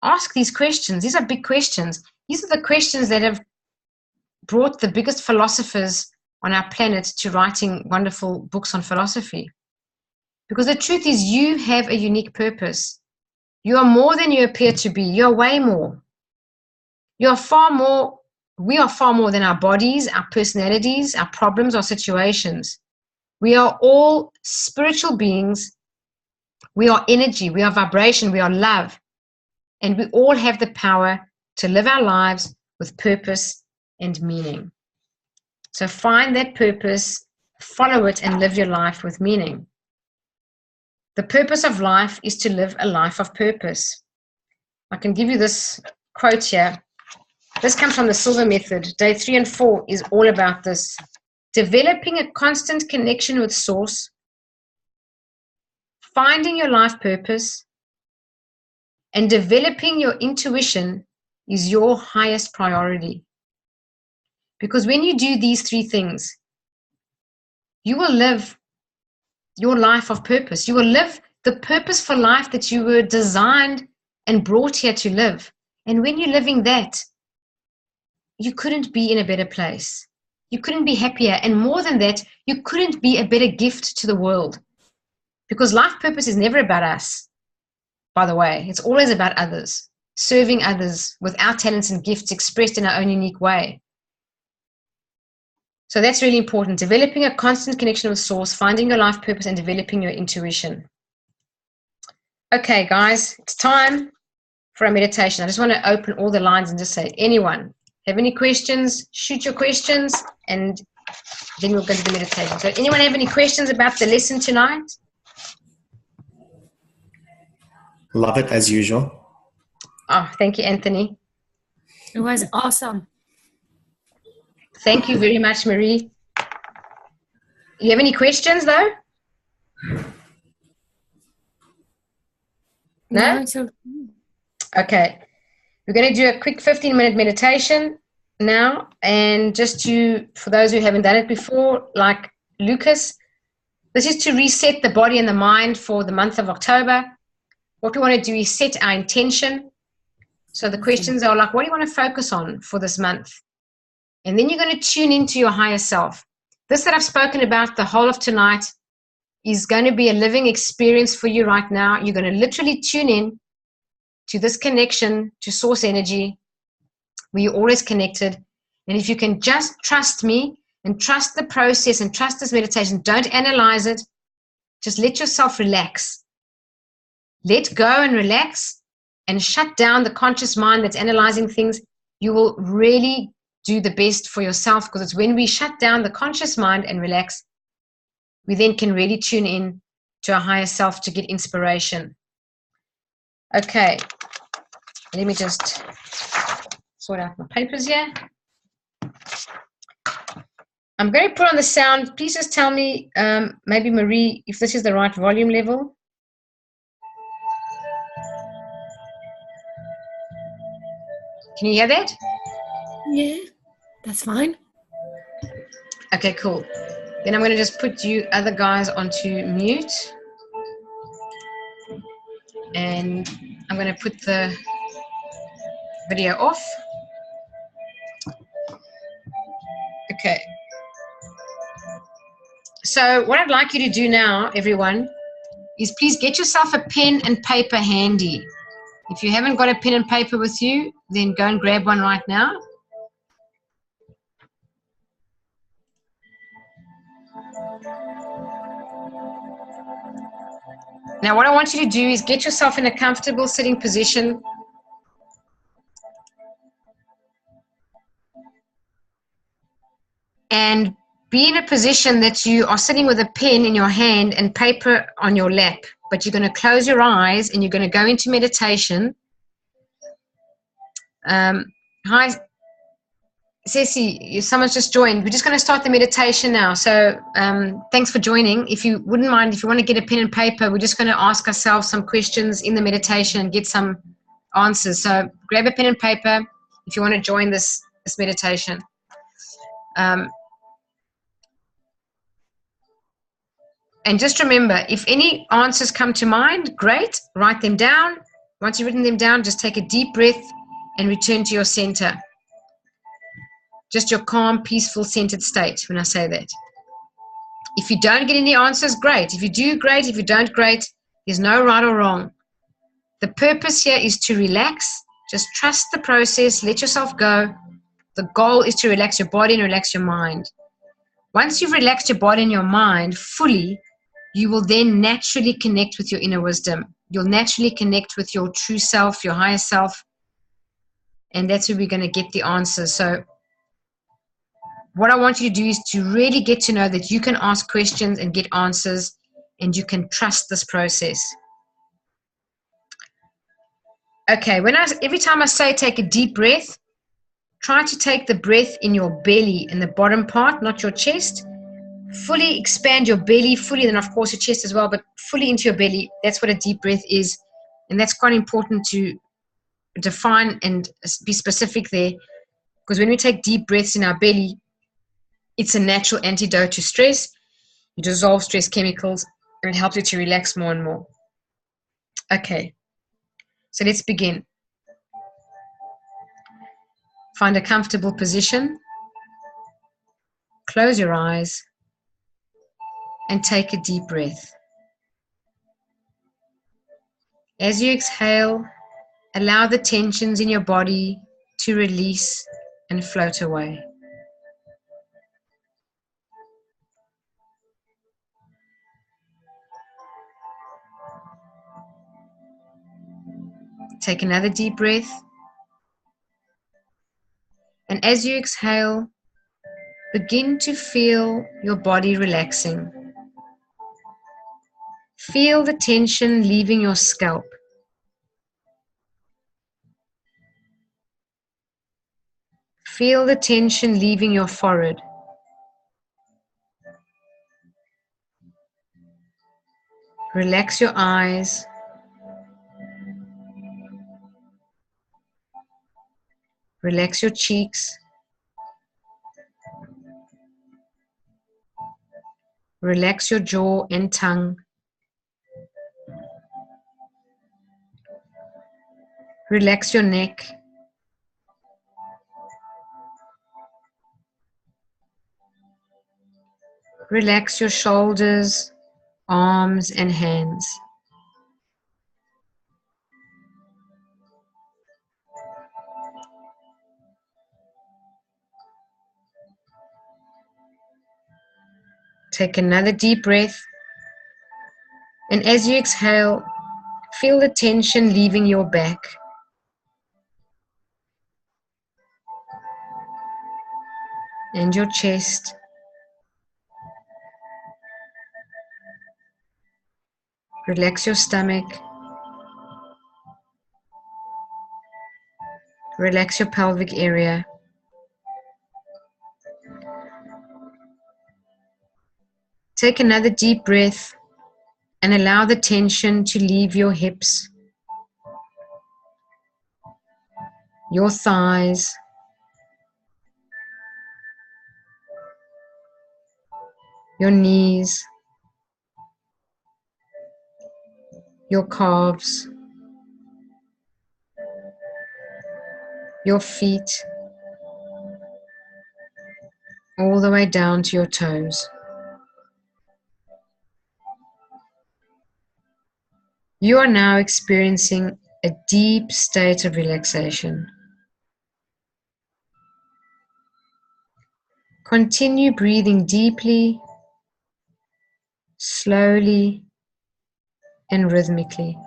Ask these questions. These are big questions. These are the questions that have brought the biggest philosophers on our planet to writing wonderful books on philosophy. Because the truth is, you have a unique purpose. You are more than you appear to be. You're way more. You are far more. We are far more than our bodies, our personalities, our problems, our situations. We are all spiritual beings. We are energy. We are vibration. We are love. And we all have the power to live our lives with purpose and meaning. So find that purpose, follow it, and live your life with meaning. The purpose of life is to live a life of purpose. I can give you this quote here. This comes from the Silva method. Day 3 and 4 is all about this. Developing a constant connection with Source, finding your life purpose, and developing your intuition is your highest priority. Because when you do these 3 things, you will live your life of purpose. You will live the purposeful life that you were designed and brought here to live. And when you're living that, you couldn't be in a better place. You couldn't be happier. And more than that, you couldn't be a better gift to the world. Because life purpose is never about us, by the way. It's always about others, serving others with our talents and gifts expressed in our own unique way. So that's really important. Developing a constant connection with Source, finding your life purpose, and developing your intuition. Okay, guys, it's time for a meditation. I just want to open all the lines and just say, anyone have any questions? Shoot your questions, and then we'll go to the meditation. So anyone have any questions about the lesson tonight? Love it as usual. Oh, thank you, Anthony. It was awesome. Thank you very much, Marie. You have any questions, though? No? Okay. We're going to do a quick 15-minute meditation now. And just for those who haven't done it before, like Lucas, this is to reset the body and the mind for the month of October. What we want to do is set our intention. So the questions are like, what do you want to focus on for this month? And then you're going to tune into your higher self. This that I've spoken about the whole of tonight is going to be a living experience for you right now. You're going to literally tune in to this connection to Source energy where you're always connected. And if you can just trust me and trust the process and trust this meditation, don't analyze it. Just let yourself relax. Let go and relax and shut down the conscious mind that's analyzing things. You will really do the best for yourself, because it's when we shut down the conscious mind and relax, we then can really tune in to our higher self to get inspiration. Okay, let me just sort out my papers here. I'm going to put on the sound. Please just tell me, maybe Marie, if this is the right volume level. Can you hear that? Yeah, that's fine. Okay, cool. Then I'm going to just put you other guys onto mute. And I'm going to put the video off. Okay. So what I'd like you to do now, everyone, is please get yourself a pen and paper handy. If you haven't got a pen and paper with you, then go and grab one right now. Now, what I want you to do is get yourself in a comfortable sitting position. And be in a position that you are sitting with a pen in your hand and paper on your lap, but you're going to close your eyes and you're going to go into meditation. Hi, Ceci, someone's just joined. We're just going to start the meditation now. So thanks for joining. If you wouldn't mind, if you want to get a pen and paper, we're just going to ask ourselves some questions in the meditation and get some answers. So grab a pen and paper if you want to join this meditation. And just remember, if any answers come to mind, great, write them down. Once you've written them down, just take a deep breath and return to your center. Just your calm, peaceful, centered state when I say that. If you don't get any answers, great. If you do, great. If you don't, great. There's no right or wrong. The purpose here is to relax. Just trust the process. Let yourself go. The goal is to relax your body and relax your mind. Once you've relaxed your body and your mind fully, you will then naturally connect with your inner wisdom. You'll naturally connect with your true self, your higher self, and that's where we're going to get the answers. So what I want you to do is to really get to know that you can ask questions and get answers, and you can trust this process. Okay, every time I say take a deep breath, try to take the breath in your belly, in the bottom part, not your chest. Fully expand your belly, fully, then of course your chest as well, but fully into your belly. That's what a deep breath is. And that's quite important to define and be specific there. Because when we take deep breaths in our belly, it's a natural antidote to stress. You dissolve stress chemicals and it helps you to relax more and more. Okay, so let's begin. Find a comfortable position. Close your eyes. And take a deep breath. As you exhale, allow the tensions in your body to release and float away. Take another deep breath. And as you exhale, begin to feel your body relaxing. Feel the tension leaving your scalp. Feel the tension leaving your forehead. Relax your eyes. Relax your cheeks. Relax your jaw and tongue. Relax your neck. Relax your shoulders, arms, and hands. Take another deep breath. And as you exhale, feel the tension leaving your back. And your chest. Relax your stomach. Relax your pelvic area. Take another deep breath and allow the tension to leave your hips, your thighs, your knees, your calves, your feet, all the way down to your toes. You are now experiencing a deep state of relaxation. Continue breathing deeply, slowly, and rhythmically.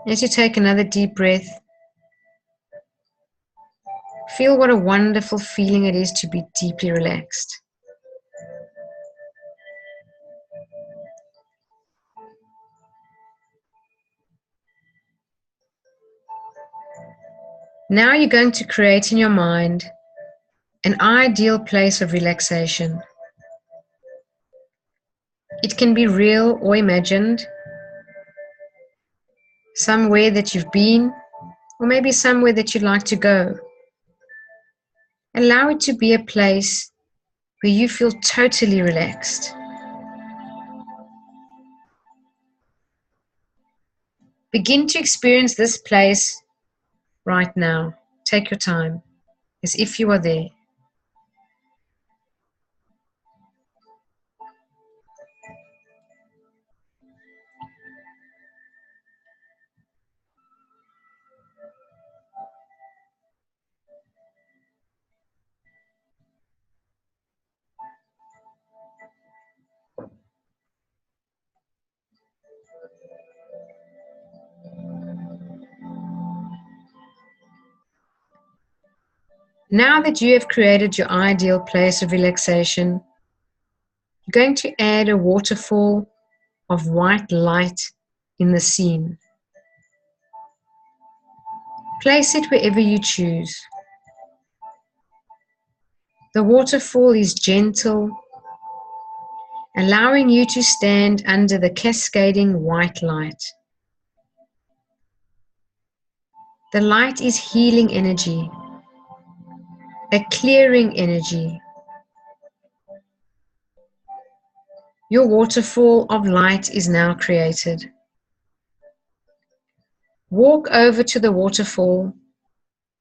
As you take another deep breath, feel what a wonderful feeling it is to be deeply relaxed. Now you're going to create in your mind an ideal place of relaxation. It can be real or imagined, somewhere that you've been, or maybe somewhere that you'd like to go. Allow it to be a place where you feel totally relaxed. Begin to experience this place right now. Take your time, as if you are there. Now that you have created your ideal place of relaxation, you're going to add a waterfall of white light in the scene. Place it wherever you choose. The waterfall is gentle, allowing you to stand under the cascading white light. The light is healing energy, a clearing energy. Your waterfall of light is now created. Walk over to the waterfall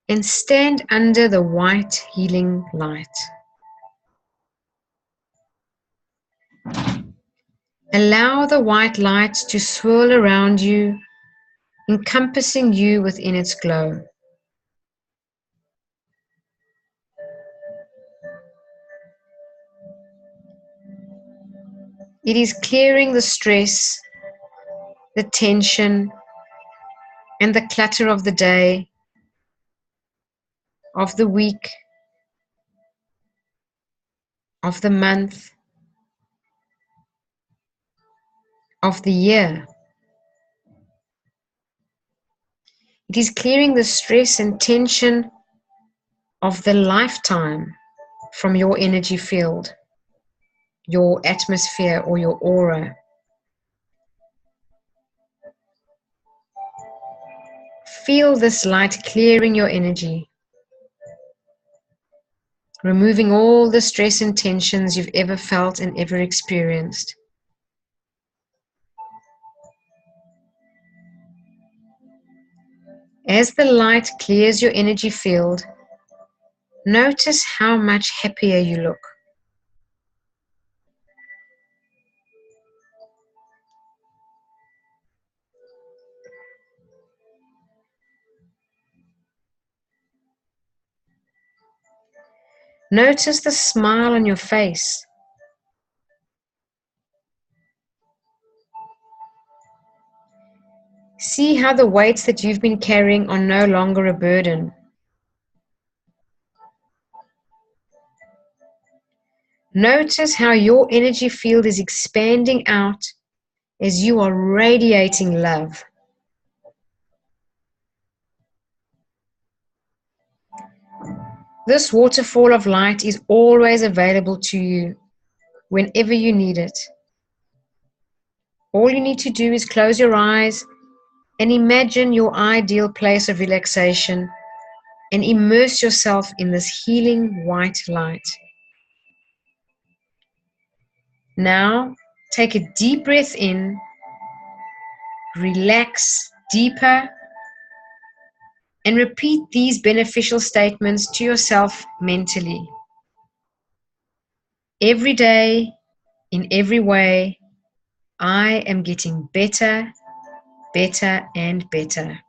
and stand under the white healing light. Allow the white light to swirl around you, encompassing you within its glow. It is clearing the stress, the tension, and the clutter of the day, of the week, of the month, of the year. It is clearing the stress and tension of the lifetime from your energy field, your atmosphere, or your aura. Feel this light clearing your energy, removing all the stress and tensions you've ever felt and ever experienced. As the light clears your energy field, notice how much happier you look. Notice the smile on your face. See how the weights that you've been carrying are no longer a burden. Notice how your energy field is expanding out as you are radiating love. This waterfall of light is always available to you whenever you need it. All you need to do is close your eyes and imagine your ideal place of relaxation and immerse yourself in this healing white light. Now, take a deep breath in, relax deeper, and repeat these beneficial statements to yourself mentally. Every day, in every way, I am getting better, better, and better.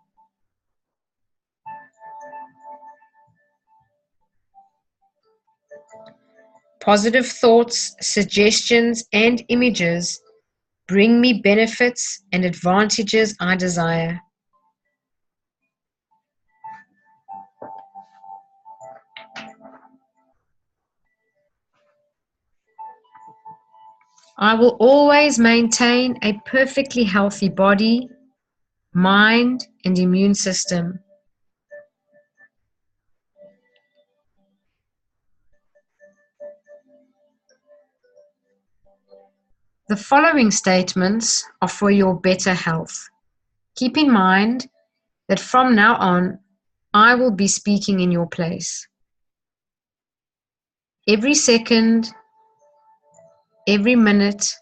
Positive thoughts, suggestions, and images bring me benefits and advantages I desire. I will always maintain a perfectly healthy body, mind, and immune system. The following statements are for your better health. Keep in mind that from now on, I will be speaking in your place. Every second, every minute,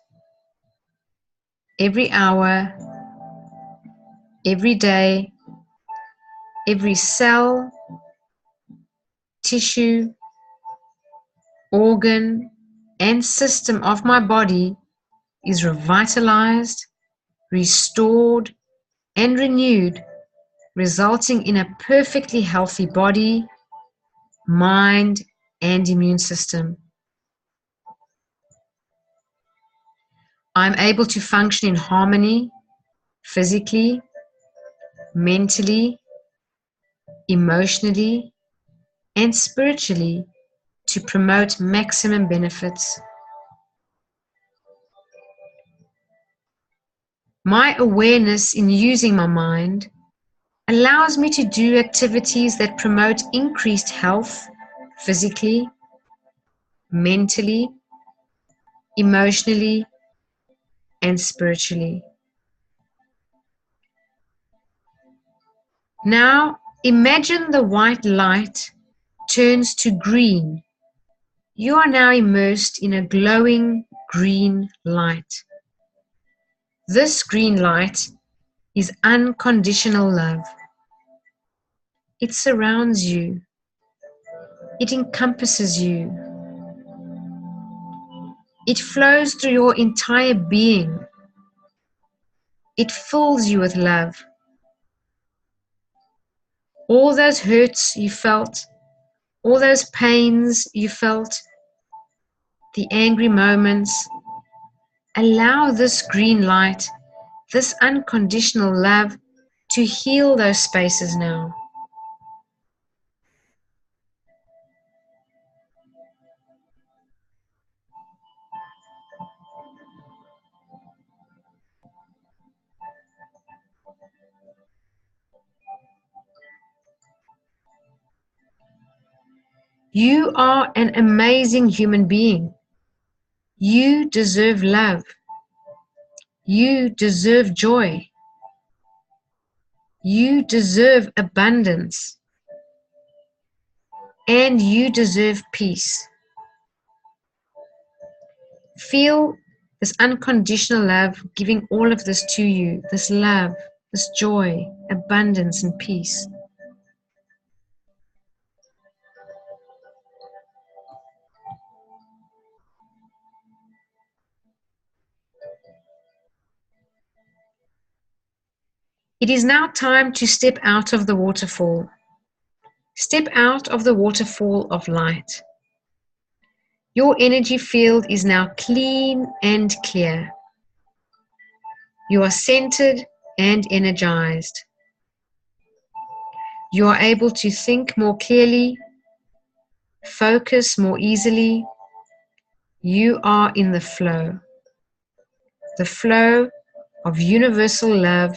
every hour, every day, every cell, tissue, organ, and system of my body is revitalized, restored, and renewed, resulting in a perfectly healthy body, mind, and immune system. I'm able to function in harmony, physically, mentally, emotionally, and spiritually to promote maximum benefits. My awareness in using my mind allows me to do activities that promote increased health physically, mentally, emotionally, and spiritually. Now, imagine the white light turns to green. You are now immersed in a glowing green light. This green light is unconditional love. It surrounds you. It encompasses you. It flows through your entire being. It fills you with love. All those hurts you felt, all those pains you felt, the angry moments, allow this green light, this unconditional love to heal those spaces now. You are an amazing human being. You deserve love. You deserve joy. You deserve abundance. And you deserve peace. Feel this unconditional love giving all of this to you, this love, this joy, abundance, and peace. It is now time to step out of the waterfall. Step out of the waterfall of light. Your energy field is now clean and clear. You are centered and energized. You are able to think more clearly, focus more easily. You are in the flow of universal love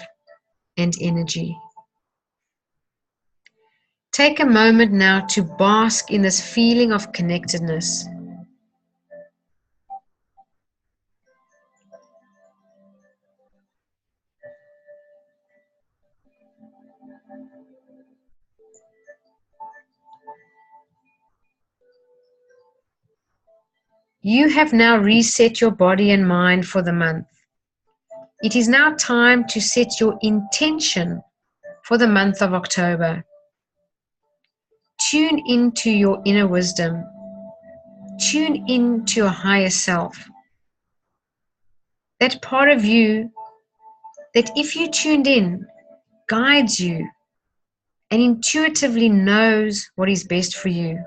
and energy. Take a moment now to bask in this feeling of connectedness. You have now reset your body and mind for the month. It is now time to set your intention for the month of October. Tune into your inner wisdom. tune in to your higher self. That part of you that, if you tuned in, guides you and intuitively knows what is best for you.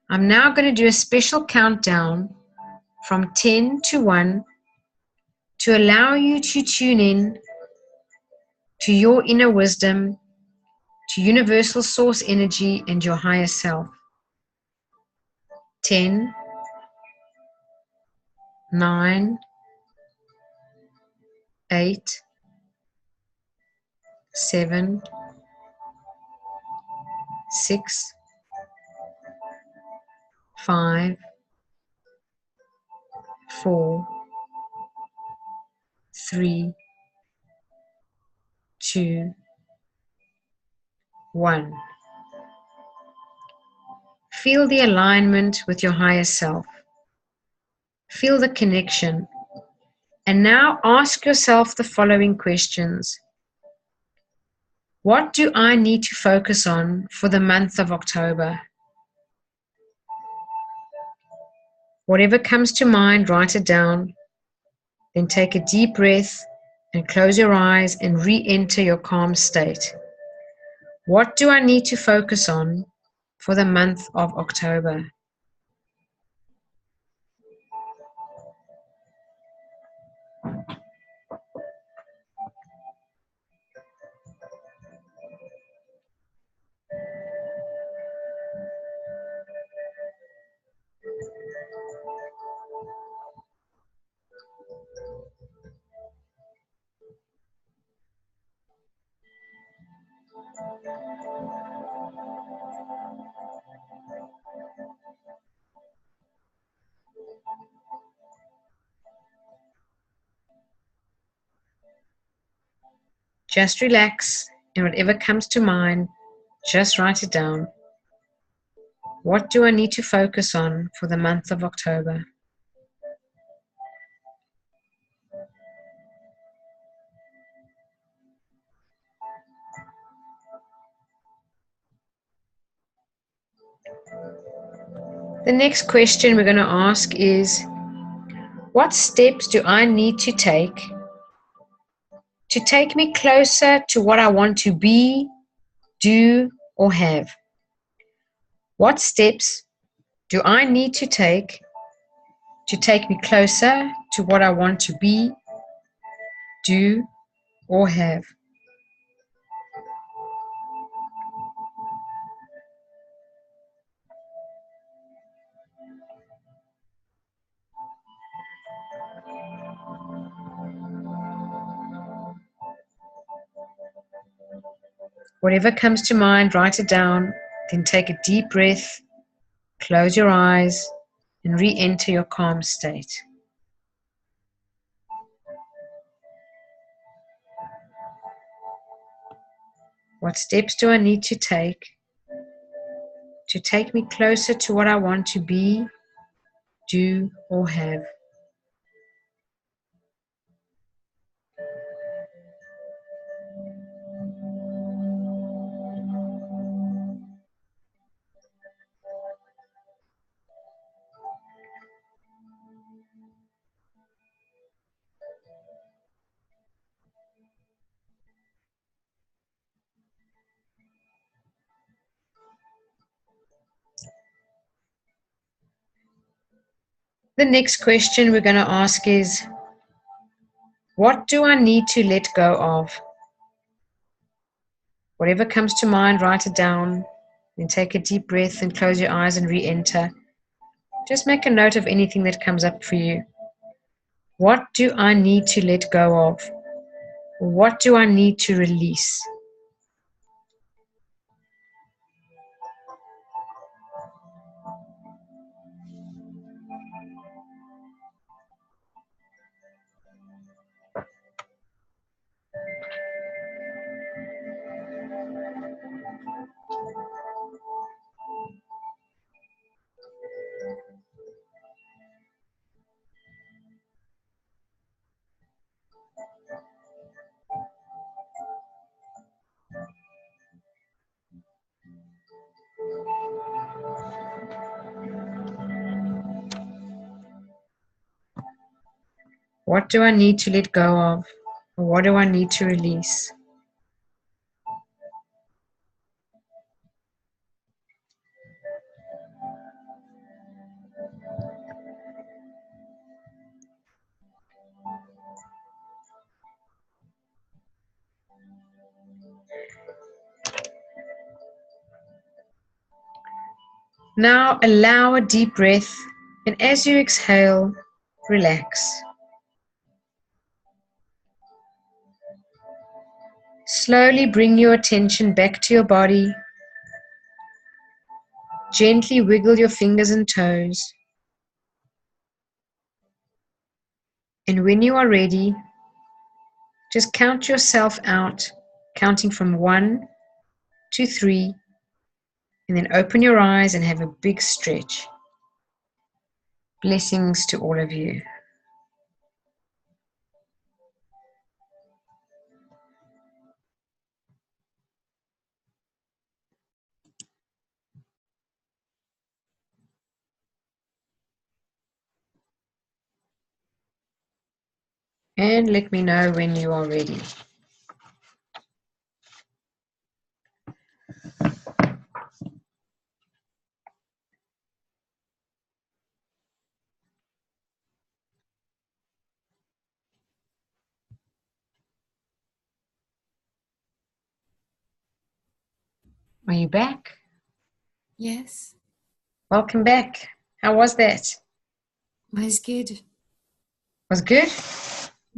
I'm now going to do a special countdown from 10 to 1 to allow you to tune in to your inner wisdom, to universal source energy and your higher self. 10, 9, 8, 7, 6, 5, 4, 3, 2, 1. Feel the alignment with your higher self. Feel the connection. And now ask yourself the following questions. What do I need to focus on for the month of October? Whatever comes to mind, write it down. Then take a deep breath and close your eyes and re-enter your calm state. What do I need to focus on for the month of October? Just relax, and whatever comes to mind, just write it down. What do I need to focus on for the month of October? The next question we're going to ask is, what steps do I need to take me closer to what I want to be, do, or have? What steps do I need to take me closer to what I want to be, do, or have? Whatever comes to mind, write it down, then take a deep breath, close your eyes, and re-enter your calm state. What steps do I need to take me closer to what I want to be, do, or have? The next question we're going to ask is, what do I need to let go of? Whatever comes to mind, write it down. Then take a deep breath and close your eyes and re-enter. Just make a note of anything that comes up for you. What do I need to let go of? What do I need to release? What do I need to let go of? Or what do I need to release? Now allow a deep breath, and as you exhale, relax. Slowly bring your attention back to your body. Gently wiggle your fingers and toes. And when you are ready, just count yourself out, counting from 1 to 3, and then open your eyes and have a big stretch. Blessings to all of you. And let me know when you are ready. Are you back? Yes. Welcome back. How was that? Was good. Was good?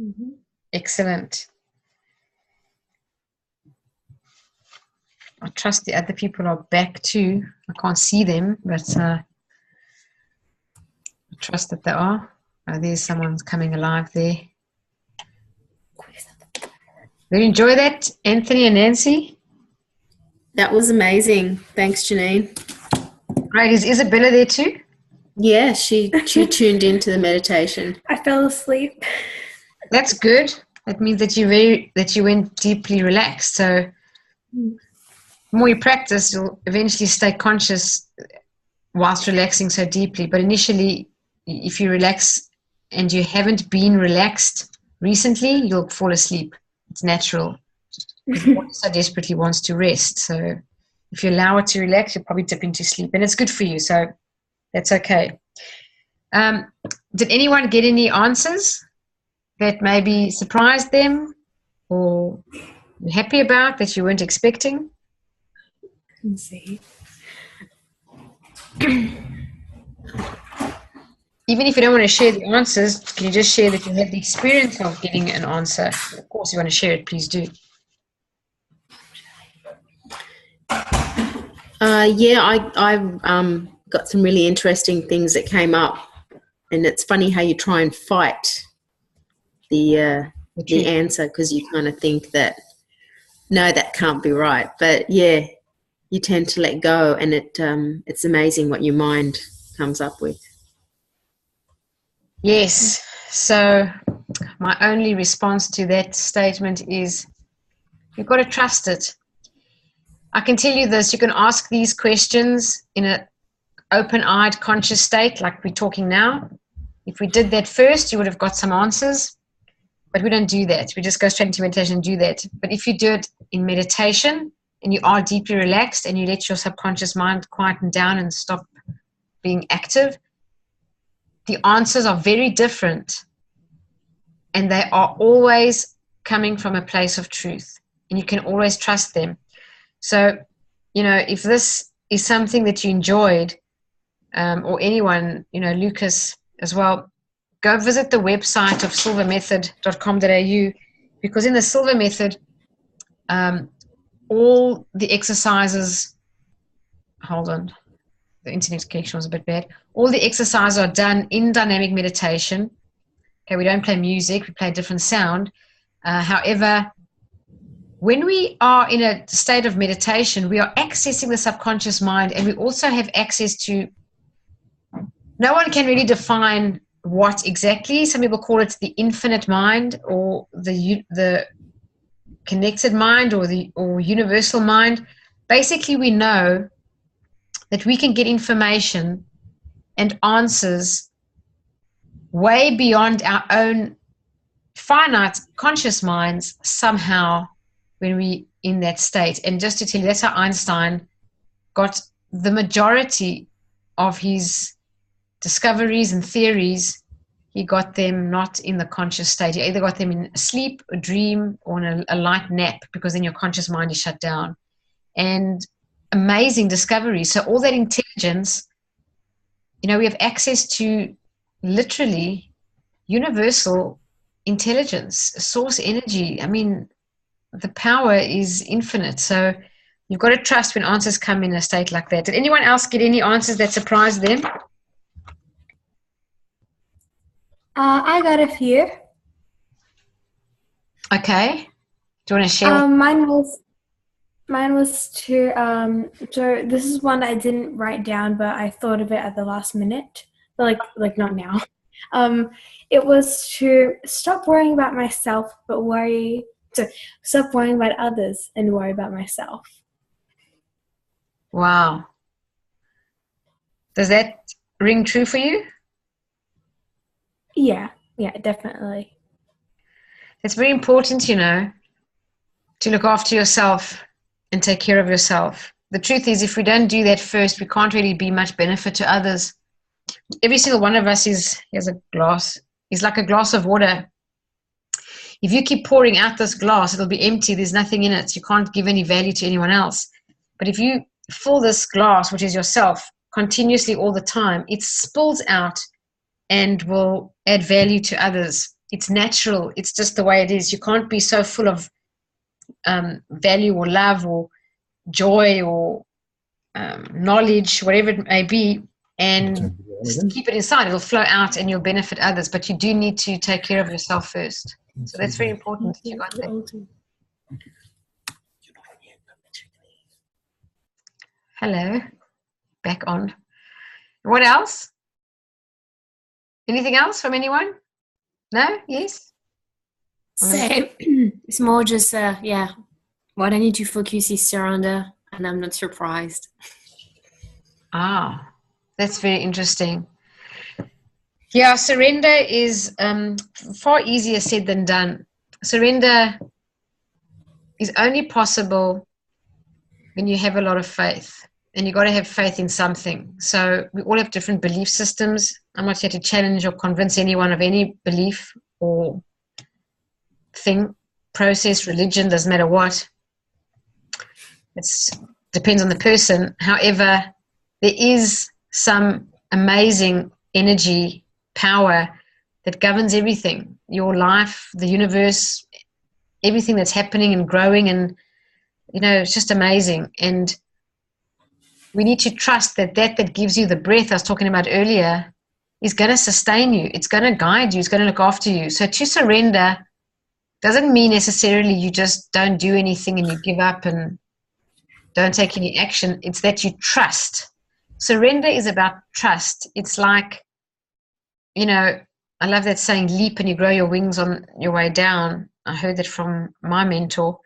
Mm-hmm. Excellent. I trust the other people are back too. I can't see them, but I trust that they are. Oh, there's someone coming alive there. Did you enjoy that, Anthony and Nancy? That was amazing. Thanks, Jeanine. Great. Is Isabella there too? Yeah, she tuned into the meditation. I fell asleep. That's good. That means that you went deeply relaxed. So the more you practice, you'll eventually stay conscious whilst relaxing so deeply. But initially, if you relax and you haven't been relaxed recently, you'll fall asleep. It's natural. Because the body so desperately wants to rest. So if you allow it to relax, you'll probably dip into sleep. And it's good for you. So that's okay. Did anyone get any answers that maybe surprised them or you're happy about that you weren't expecting? Let's see. Even if you don't want to share the answers, can you just share that you had the experience of getting an answer? Of course, if you want to share it, please do. I got some really interesting things that came up, and it's funny how you try and fight the answer because you kind of think that no, that can't be right. But yeah, you tend to let go, and it's amazing what your mind comes up with. Yes. So my only response to that statement is you've got to trust it. I can tell you this, you can ask these questions in an open-eyed, conscious state like we're talking now. If we did that first, you would have got some answers, but we don't do that. We just go straight into meditation and do that. But if you do it in meditation and you are deeply relaxed and you let your subconscious mind quieten down and stop being active, the answers are very different and they are always coming from a place of truth and you can always trust them. So, if this is something that you enjoyed, or anyone, Lucas as well, go visit the website of silvamethod.com.au because in the Silva Method, all the exercises, hold on, the internet connection was a bit bad. All the exercises are done in dynamic meditation. Okay, we don't play music, we play a different sound. However, when we are in a state of meditation, we are accessing the subconscious mind and we also have access to, no one can really define what exactly. Some people call it the infinite mind or the connected mind or universal mind. Basically, we know that we can get information and answers way beyond our own finite conscious minds somehow when we in that state. And just to tell you, that's how Einstein got the majority of his discoveries and theories. He got them not in the conscious state. He either got them in sleep, a dream, or in a light nap, because then your conscious mind is shut down. And amazing discovery. So all that intelligence, we have access to literally universal intelligence, source energy. I mean, the power is infinite. So you've got to trust when answers come in a state like that. Did anyone else get any answers that surprised them? I got a few. Okay. Do you want to share? Mine was to so this is one I didn't write down, but I thought of it at the last minute. But like not now. It was to stop worrying about myself, but stop worrying about others and worry about myself. Wow. Does that ring true for you? Yeah, definitely. It's very important, to look after yourself and take care of yourself. The truth is, if we don't do that first, we can't really be much benefit to others. Every single one of us is like a glass of water. If you keep pouring out this glass, it'll be empty. There's nothing in it. You can't give any value to anyone else. But if you fill this glass, which is yourself, continuously all the time, it spills out and will add value to others. It's natural. It's just the way it is. You can't be so full of value or love or joy or knowledge, whatever it may be, and just keep it inside. It'll flow out and you'll benefit others. But you do need to take care of yourself first. So that's very important that you got that. Hello. Back on. What else? Anything else from anyone? No? Yes? Same. It's more just, what I need to focus is surrender, and I'm not surprised. Ah, that's very interesting. Yeah, surrender is far easier said than done. Surrender is only possible when you have a lot of faith. And you've got to have faith in something. So we all have different belief systems. I'm not here to challenge or convince anyone of any belief or thing, process, religion, doesn't matter what. It depends on the person. However, there is some amazing energy, power that governs everything. Your life, the universe, everything that's happening and growing, and, it's just amazing. And we need to trust that gives you the breath I was talking about earlier is going to sustain you. It's going to guide you. It's going to look after you. So to surrender doesn't mean necessarily you just don't do anything and you give up and don't take any action. It's that you trust. Surrender is about trust. It's like, I love that saying, leap and you grow your wings on your way down. I heard that from my mentor.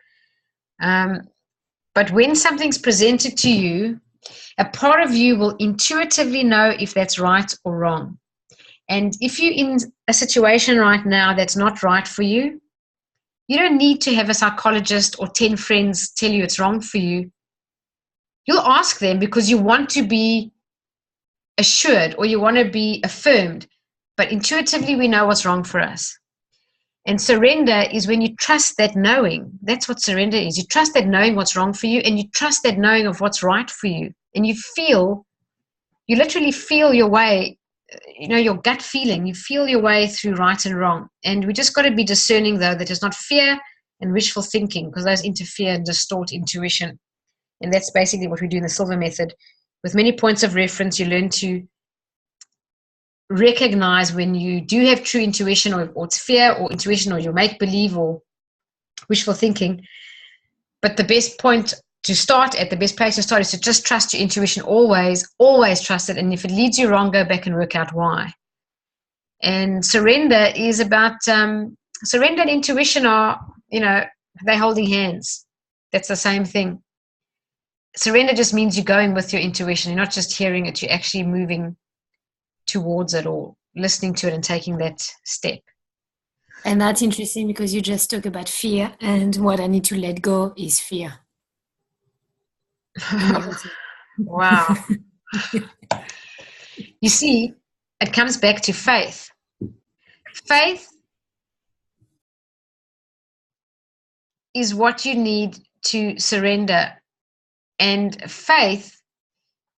But when something's presented to you, a part of you will intuitively know if that's right or wrong. And if you're in a situation right now that's not right for you, you don't need to have a psychologist or 10 friends tell you it's wrong for you. You'll ask them because you want to be assured or you want to be affirmed. But intuitively, we know what's wrong for us. And surrender is when you trust that knowing. That's what surrender is. You trust that knowing what's wrong for you, and you trust that knowing of what's right for you. And you literally feel your way, your gut feeling. You feel your way through right and wrong. And we just got to be discerning, though, that it's not fear and wishful thinking, because those interfere and distort intuition. And that's basically what we do in the Silva method. With many points of reference, you learn to recognize when you do have true intuition or it's fear or intuition or you make believe or wishful thinking. But the best point to start at, the best place to start, is to just trust your intuition always you it. And if it leads you wrong, go back and work out why. And surrender is about, surrender and intuition are, they're holding hands. That's the same thing. Surrender just means you're going with your intuition. You're not just hearing it, you're actually moving towards it or listening to it and taking that step. And that's interesting because you just talk about fear, and what I need to let go is fear. Wow. You see, it comes back to faith. Faith is what you need to surrender, and faith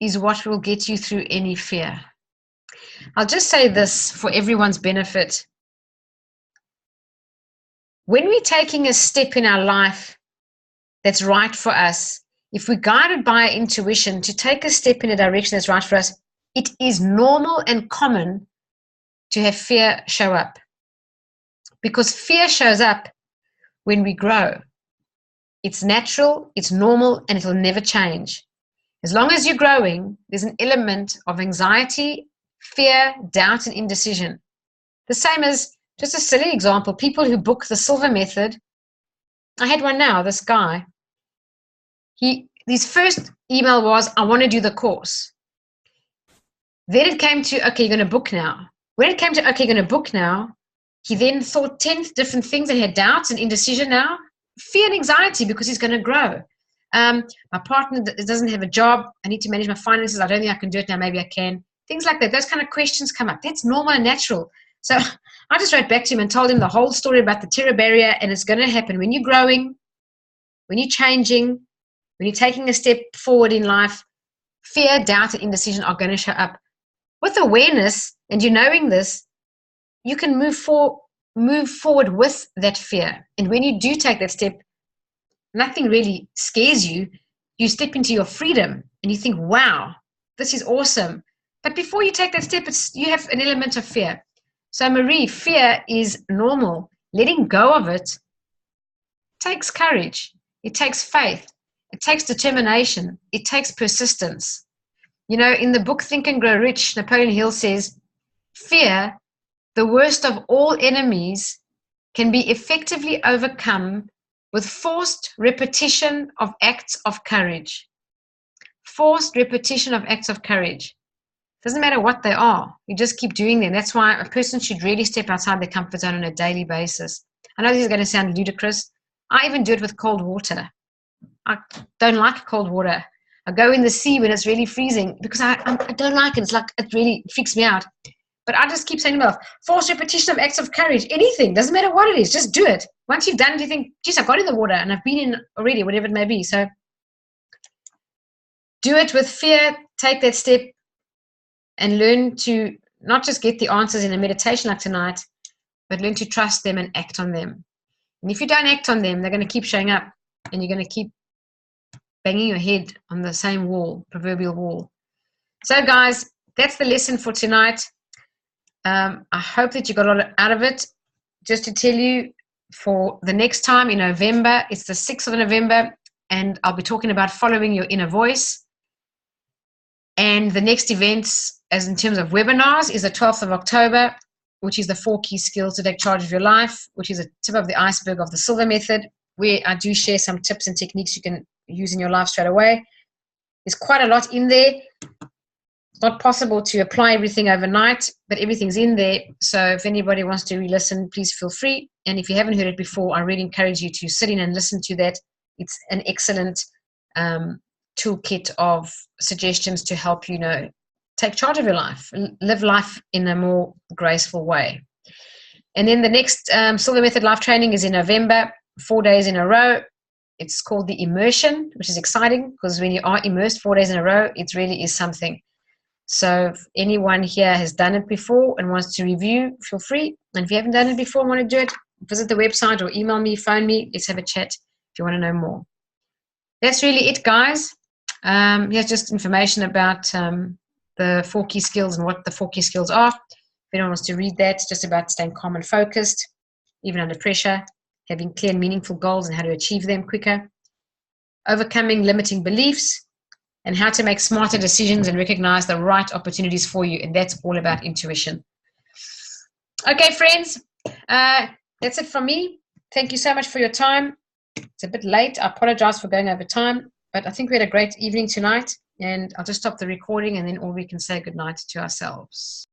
is what will get you through any fear. I'll just say this for everyone's benefit. When we're taking a step in our life that's right for us, if we're guided by intuition to take a step in a direction that's right for us, it is normal and common to have fear show up. Because fear shows up when we grow. It's natural, it's normal, and it'll never change. As long as you're growing, there's an element of anxiety, fear, doubt, and indecision. The same as, just a silly example, people who book the Silva method. I had one now, this guy. His first email was, I want to do the course. Then it came to, okay, you're going to book now. When it came to, okay, you're going to book now, he then thought 10 different things and had doubts and indecision now. Fear and anxiety because he's going to grow. My partner doesn't have a job. I need to manage my finances. I don't think I can do it now. Maybe I can. Things like that. Those kind of questions come up. That's normal and natural. So I just wrote back to him and told him the whole story about the terror barrier, and it's going to happen when you're growing, when you're changing, when you're taking a step forward in life. Fear, doubt, and indecision are going to show up. With awareness and you knowing this, you can move forward with that fear. And when you do take that step, nothing really scares you. You step into your freedom and you think, wow, this is awesome. But before you take that step, you have an element of fear. So Marie, fear is normal. Letting go of it takes courage. It takes faith. It takes determination. It takes persistence. You know, in the book Think and Grow Rich, Napoleon Hill says, fear, the worst of all enemies, can be effectively overcome with forced repetition of acts of courage. Forced repetition of acts of courage. Doesn't matter what they are. You just keep doing them. That's why a person should really step outside their comfort zone on a daily basis. I know this is going to sound ludicrous. I even do it with cold water. I don't like cold water. I go in the sea when it's really freezing because I don't like it. It's like it really freaks me out. But I just keep saying to myself, forced repetition of acts of courage, anything, doesn't matter what it is, just do it. Once you've done it, you think, geez, I got in the water and I've been in already, whatever it may be. So do it with fear, take that step and learn to not just get the answers in a meditation like tonight, but learn to trust them and act on them. And if you don't act on them, they're going to keep showing up and you're going to keep banging your head on the same wall, proverbial wall. So guys, that's the lesson for tonight. I hope that you got a lot out of it. Just to tell you, for the next time in November, it's the 6th of November, and I'll be talking about following your inner voice. And the next events, as in terms of webinars, is the 12th of October, which is the 4 key skills to take charge of your life, which is a tip of the iceberg of the Silva method, where I do share some tips and techniques you can use in your life straight away. There's quite a lot in there. It's not possible to apply everything overnight, but everything's in there. So if anybody wants to re-listen, please feel free. And if you haven't heard it before, I really encourage you to sit in and listen to that. It's an excellent toolkit of suggestions to help you take charge of your life, live life in a more graceful way. And then the next Silva Method life training is in November, 4 days in a row. It's called the immersion, which is exciting because when you are immersed 4 days in a row, it really is something. So if anyone here has done it before and wants to review, feel free. And if you haven't done it before and want to do it, visit the website or email me, phone me. Let's have a chat if you want to know more. That's really it, guys. Here's just information about the 4 key skills and what the 4 key skills are. If anyone wants to read that, it's just about staying calm and focused, even under pressure, having clear and meaningful goals and how to achieve them quicker, overcoming limiting beliefs, and how to make smarter decisions and recognize the right opportunities for you. And that's all about intuition. Okay, friends, that's it from me. Thank you so much for your time. It's a bit late. I apologize for going over time, but I think we had a great evening tonight, and I'll just stop the recording and then all we can say goodnight to ourselves.